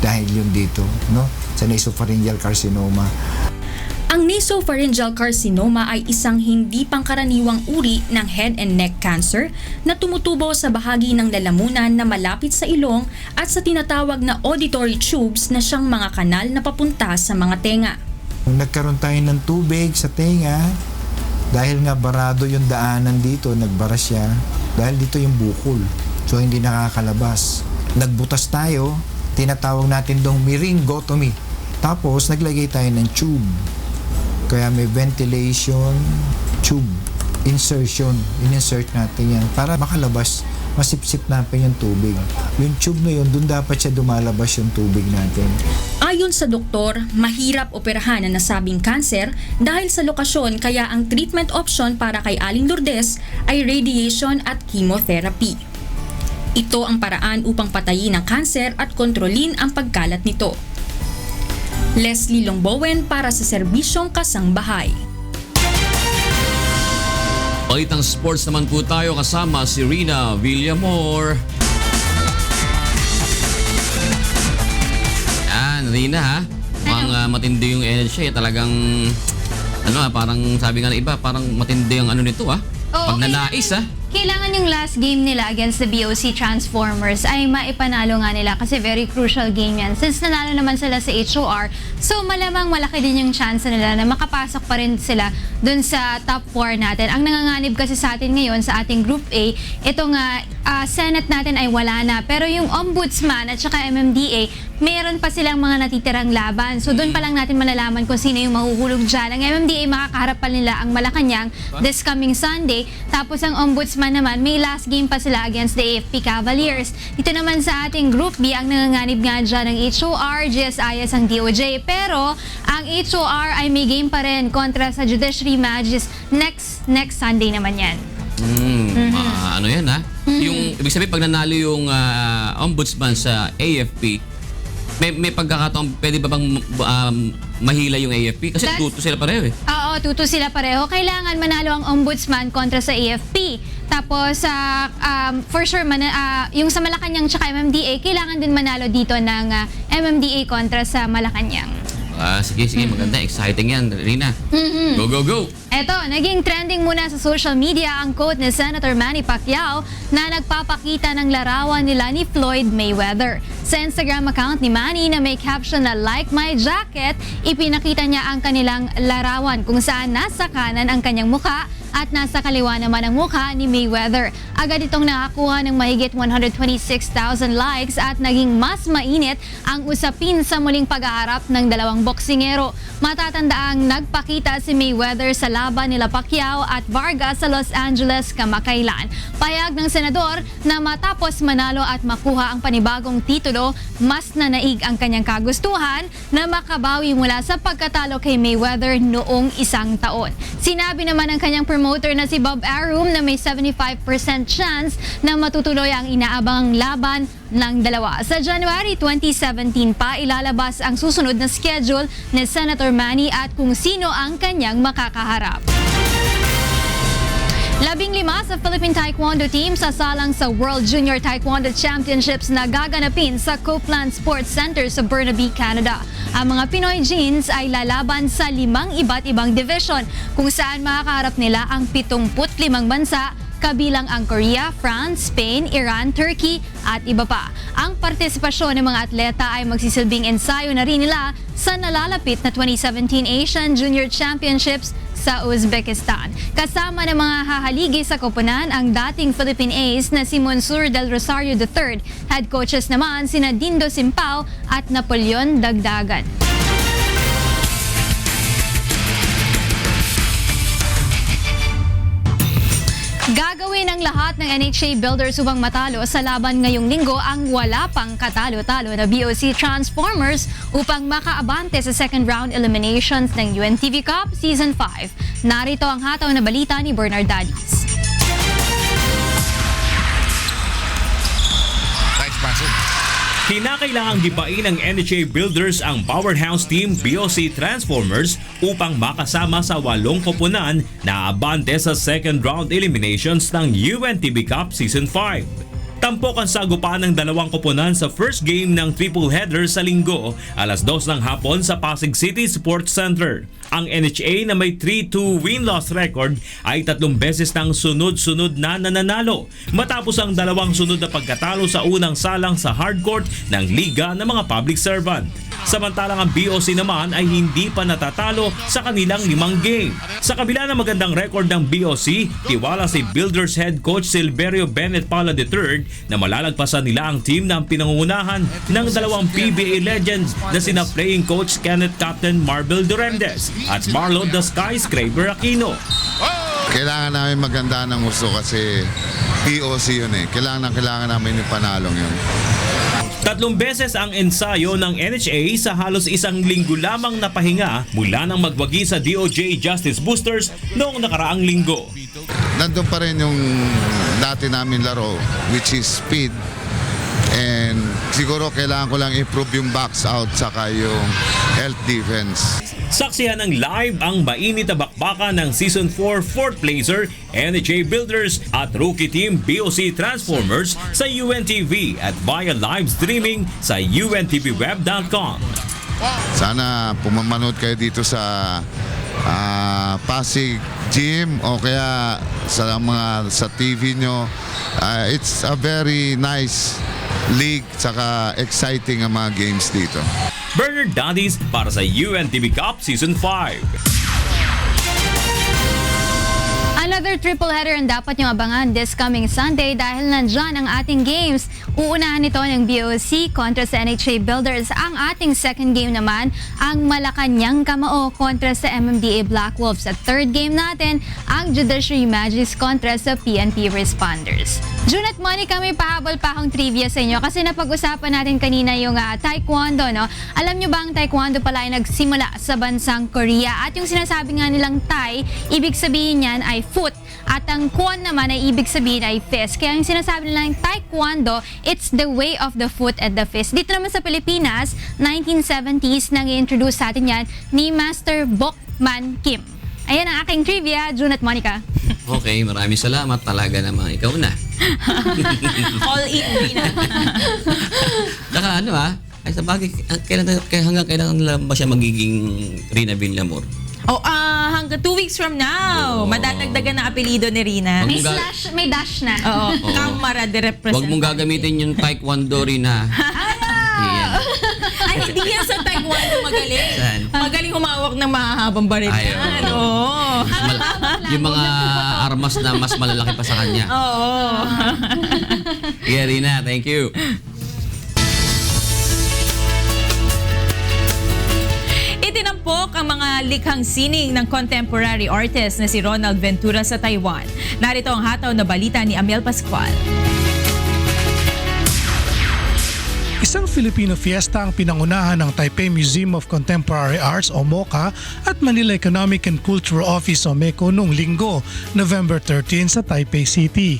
Dahil yun dito, no? Sa nasopharyngeal carcinoma. Ang nasopharyngeal carcinoma ay isang hindi pangkaraniwang uri ng head and neck cancer na tumutubo sa bahagi ng lalamunan na malapit sa ilong at sa tinatawag na auditory tubes na siyang mga kanal na papunta sa mga tenga. Nagkaroon tayo ng tubig sa tenga, dahil nga barado yung daanan dito, nagbara siya, dahil dito yung bukol. So hindi nakakalabas. Nagbutas tayo, tinatawag natin dong myringotomy. Tapos naglagay tayo ng tube. Kaya may ventilation tube insertion. In-insert natin yan para makalabas, masipsip natin yung tubig. Yung tube na yun, dun dapat siya dumalabas yung tubig natin. Ayon sa doktor, mahirap operahan ang nasabing cancer dahil sa lokasyon, kaya ang treatment option para kay Aling Lourdes ay radiation at chemotherapy. Ito ang paraan upang patayin ang cancer at kontrolin ang pagkalat nito. Leslie Longbowen para sa Serbisyong Kasangbahay. Balitang sports naman po tayo, kasama si Rina Villamor. Yan, Rina ha. Mukhang matindi yung energy. Talagang, parang sabi nga na iba, parang matindi ang nito ha. Oo, Pagnanais ha. Kailangan yung last game nila against the BOC Transformers ay maipanalo nga nila kasi very crucial game yan. Since nanalo naman sila sa HOR, so malamang malaki din yung chance nila na makapasok pa rin sila dun sa top 4 natin. Ang nanganganib kasi sa atin ngayon sa ating Group A, ito nga, Senate natin ay wala na. Pero yung Ombudsman at saka MMDA, meron pa silang mga natitirang laban. So doon pa lang natin malalaman kung sino yung mahuhulog dyan. Ang MMDA, makakaharap pa nila ang Malacanang this coming Sunday. Tapos ang Ombudsman naman, may last game pa sila against the AFP Cavaliers. Dito naman sa ating Group B, ang nanganganib nga dyan ng HOR, GSIS ang DOJ. Pero ang HOR ay may game pa rin kontra sa Judiciary Magis next Sunday naman yan. Ano yan ha? Yung, ibig sabihin, pag nanalo yung Ombudsman sa AFP, may pagkakataon, pwede ba bang mahila yung AFP? Kasi tuto sila pareho eh. Oo, tuto sila pareho. Kailangan manalo ang Ombudsman kontra sa AFP. Tapos, for sure, yung sa Malacanang tsaka MMDA, kailangan din manalo dito ng MMDA kontra sa Malacanang. Sige, maganda. Exciting yan, Rina. Go, go, go! Eto, naging trending muna sa social media ang quote ni Senator Manny Pacquiao na nagpapakita ng larawan nila ni Floyd Mayweather. Sa Instagram account ni Manny na may caption na "Like my jacket", ipinakita niya ang kanilang larawan kung saan nasa kanan ang kanyang mukha at nasa kaliwa naman ang mukha ni Mayweather. Agad itong nakakuha ng mahigit 126,000 likes at naging mas mainit ang usapin sa muling pag-aharap ng dalawang boksingero. Matatandaang nagpakita si Mayweather sa laban nila Pacquiao at Vargas sa Los Angeles kamakailan. Payag ng senador na matapos manalo at makuha ang panibagong titulo, mas nanaig ang kanyang kagustuhan na makabawi mula sa pagkatalo kay Mayweather noong 1 taon. Sinabi naman ng kanyang promoter na si Bob Arum na may 75% chance na matutuloy ang inaabangang laban ng dalawa. Sa January 2017 pa, ilalabas ang susunod na schedule ni Senator Manny at kung sino ang kanyang makakaharap. 15 sa Philippine Taekwondo team sasalang sa World Junior Taekwondo Championships na gaganapin sa Copeland Sports Center sa Burnaby, Canada. Ang mga Pinoy Jeans ay lalaban sa 5 iba't ibang division kung saan makakaharap nila ang 75 bansa, kabilang ang Korea, France, Spain, Iran, Turkey at iba pa. Ang partisipasyon ng mga atleta ay magsisilbing ensayo na rin nila sa nalalapit na 2017 Asian Junior Championships sa Uzbekistan. Kasama ng mga hahaligi sa koponan ang dating Philippine ace na si Monsur Del Rosario III. Head coaches naman sina Dindo Simpao at Napoleon Dagdagan. Gagawin ang lahat ng NHA Builders upang matalo sa laban ngayong linggo ang wala pang katalo-talo na BOC Transformers upang makaabante sa second round eliminations ng UNTV Cup Season 5. Narito ang hataw na balita ni Bernard Dadis. Thanks, Francis. Kinakailangang gipain ng NHA Builders ang powerhouse team BOC Transformers upang makasama sa 8 koponan na abante sa second round eliminations ng UNTV Cup Season 5. Tampok ang sagupaan ng 2 koponan sa first game ng triple header sa linggo, alas 2 ng hapon sa Pasig City Sports Center. Ang NHA na may 3-2 win-loss record ay 3 beses ng sunod-sunod na nananalo matapos ang 2 sunod na pagkatalo sa unang salang sa hardcourt ng Liga ng mga Public Servant. Samantalang ang BOC naman ay hindi pa natatalo sa kanilang 5 game. Sa kabila ng magandang record ng BOC, tiwala si Builders head coach Silverio Bennett Pala III na malalagpasan nila ang team na pinangungunahan ng 2 PBA legends na sina playing coach Kenneth Captain Marvel Durendes at Marlo the Skyscraper Aquino. Kailangan namin maganda ng gusto kasi POC yun eh. Kailangan namin yung panalong yun. 3 beses ang ensayo ng NHA sa halos 1 linggo lamang na pahinga mula nang magwagi sa DOJ Justice Boosters noong nakaraang linggo. Nandun pa rin yung dati namin laro, which is speed. And siguro kailangan ko lang improve yung box out saka yung health defense. Saksihan ng live ang mainit na bakbakan ng Season 4 4th placer NHA Builders at rookie team BOC Transformers sa UNTV at via live streaming sa untvweb.com. Sana pumamanood kayo dito sa Pasig Gym o kaya sa TV nyo. It's a very nice league saka exciting ang mga games dito. Bernard Dadis para sa UNTV Cup Season 5. Another triple header ang dapat niyong abangan this coming Sunday dahil nandyan ang ating games. Uunahan nito ng BOC kontra sa NHA Builders. Ang ating second game naman, ang Malacanang Kamao kontra sa MMDA Black Wolves. At third game natin, ang Judiciary Magics kontra sa PNP Responders. June at Monica, may pahabol pa akong trivia sa inyo kasi napag-usapan natin kanina yung Taekwondo, no? Alam nyo ba ang Taekwondo pala ay nagsimula sa bansang Korea at yung sinasabi nga nilang Thai, ibig sabihin yan ay foot at ang Kwon naman ay ibig sabihin ay fist. Kaya yung sinasabi nilang Taekwondo, it's the way of the foot and the fist. Dito naman sa Pilipinas, 1970s nang i-introduce sa atin yan ni Master Bokman Kim. Ayan ang aking trivia, June at Monica. Okay, maraming salamat. Talaga naman, ikaw na. All in, Rina. Saka ay sa bagay, hanggang kailan lang ba siya magiging Rina Villamor? Hanggang 2 weeks from now, madadagdagan na apelido ni Rina. May dash na. Oo, Kamara de Representante. Huwag mong gagamitin yung Taekwondo rin ha. Ay, hindi yan sa Taekwondo magaling. Saan? Magaling humawak ng mahahabang baril. Oo. Yung mga armas na mas malalaki pa sa kanya. Oo. Yeah, Rina, thank you. Itinampok ang mga likhang sining ng contemporary artist na si Ronald Ventura sa Taiwan. Narito ang hataw na balita ni Amiel Pascual. Isang Filipino fiesta ang pinangunahan ng Taipei Museum of Contemporary Arts o MOCA at Manila Economic and Cultural Office o MECO noong linggo, November 13 sa Taipei City.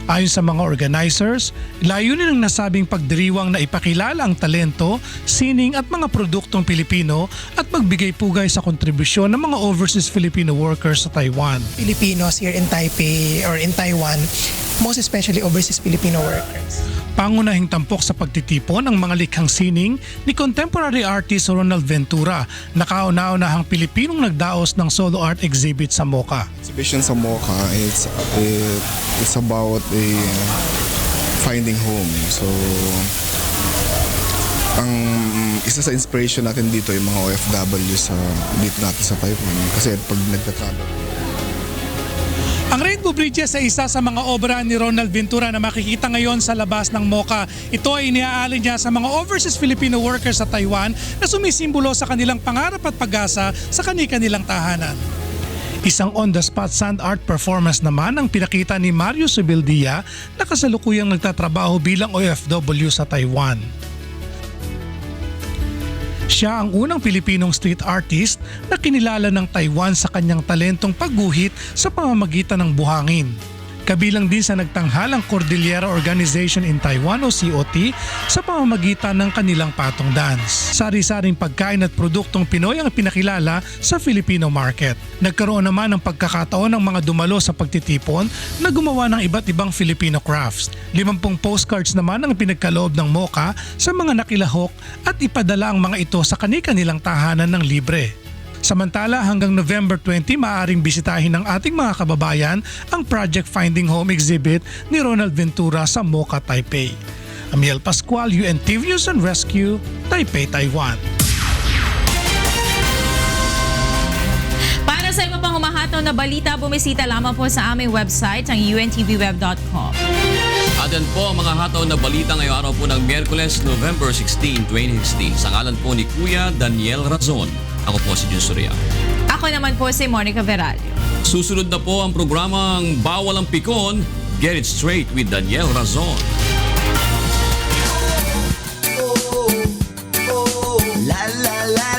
Ayon sa mga organizers, layunin ng nasabing pagdiriwang na ipakilala ang talento, sining at mga produktong Pilipino at magbigay pugay sa kontribusyon ng mga overseas Filipino workers sa Taiwan. Filipinos here in Taipei or in Taiwan, most especially overseas Filipino workers. Pangunahing tampok sa pagtitipon ang mga likhang sining ni contemporary artist Ronald Ventura na kauna-unahang Pilipinong nagdaos ng solo art exhibit sa MOCA. Exhibition sa MOCA, it's about finding home. So Ang isa sa inspiration natin dito yung mga OFW dito natin sa Taiwan. Kasi pag nagtatravel. Ang Rainbow Bridges ay isa sa mga obra ni Ronald Ventura na makikita ngayon sa labas ng MOCA. Ito ay iniaalay niya sa mga overseas Filipino workers sa Taiwan na sumisimbolo sa kanilang pangarap at pag-asa sa kanilang tahanan. Isang on-the-spot sand art performance naman ang pinakita ni Mario Subildia na kasalukuyang nagtatrabaho bilang OFW sa Taiwan. Siya ang unang Pilipinong street artist na kinilala ng Taiwan sa kanyang talentong pagguhit sa pamamagitan ng buhangin. Kabilang din sa nagtanghalang Cordillera Organization in Taiwan o COT sa pamamagitan ng kanilang patong dance. Sari-saring pagkain at produktong Pinoy ang pinakilala sa Filipino market. Nagkaroon naman ng pagkakataon ng mga dumalo sa pagtitipon na gumawa ng iba't ibang Filipino crafts. 50 postcards naman ang pinagkaloob ng MOCA sa mga nakilahok at ipadala ang mga ito sa kanilang tahanan ng libre. Samantala hanggang November 20 maaaring bisitahin ng ating mga kababayan ang Project Finding Home exhibit ni Ronald Ventura sa MOCA, Taipei. Amiel Pascual, UNTV News and Rescue, Taipei, Taiwan. Para sa iba pang humahataw na balita, bumisita lamang po sa aming website ang untvweb.com. At yan po ang mga hataw na balita ngayong araw po ng Miyerkules, November 16, 2016. Sa ngalan po ni Kuya Daniel Razon. Ako po si Jun Surya. Ako naman po si Monica Veralio. Susunod na po ang programang Bawal ang Pikon, Get It Straight with Daniel Razon.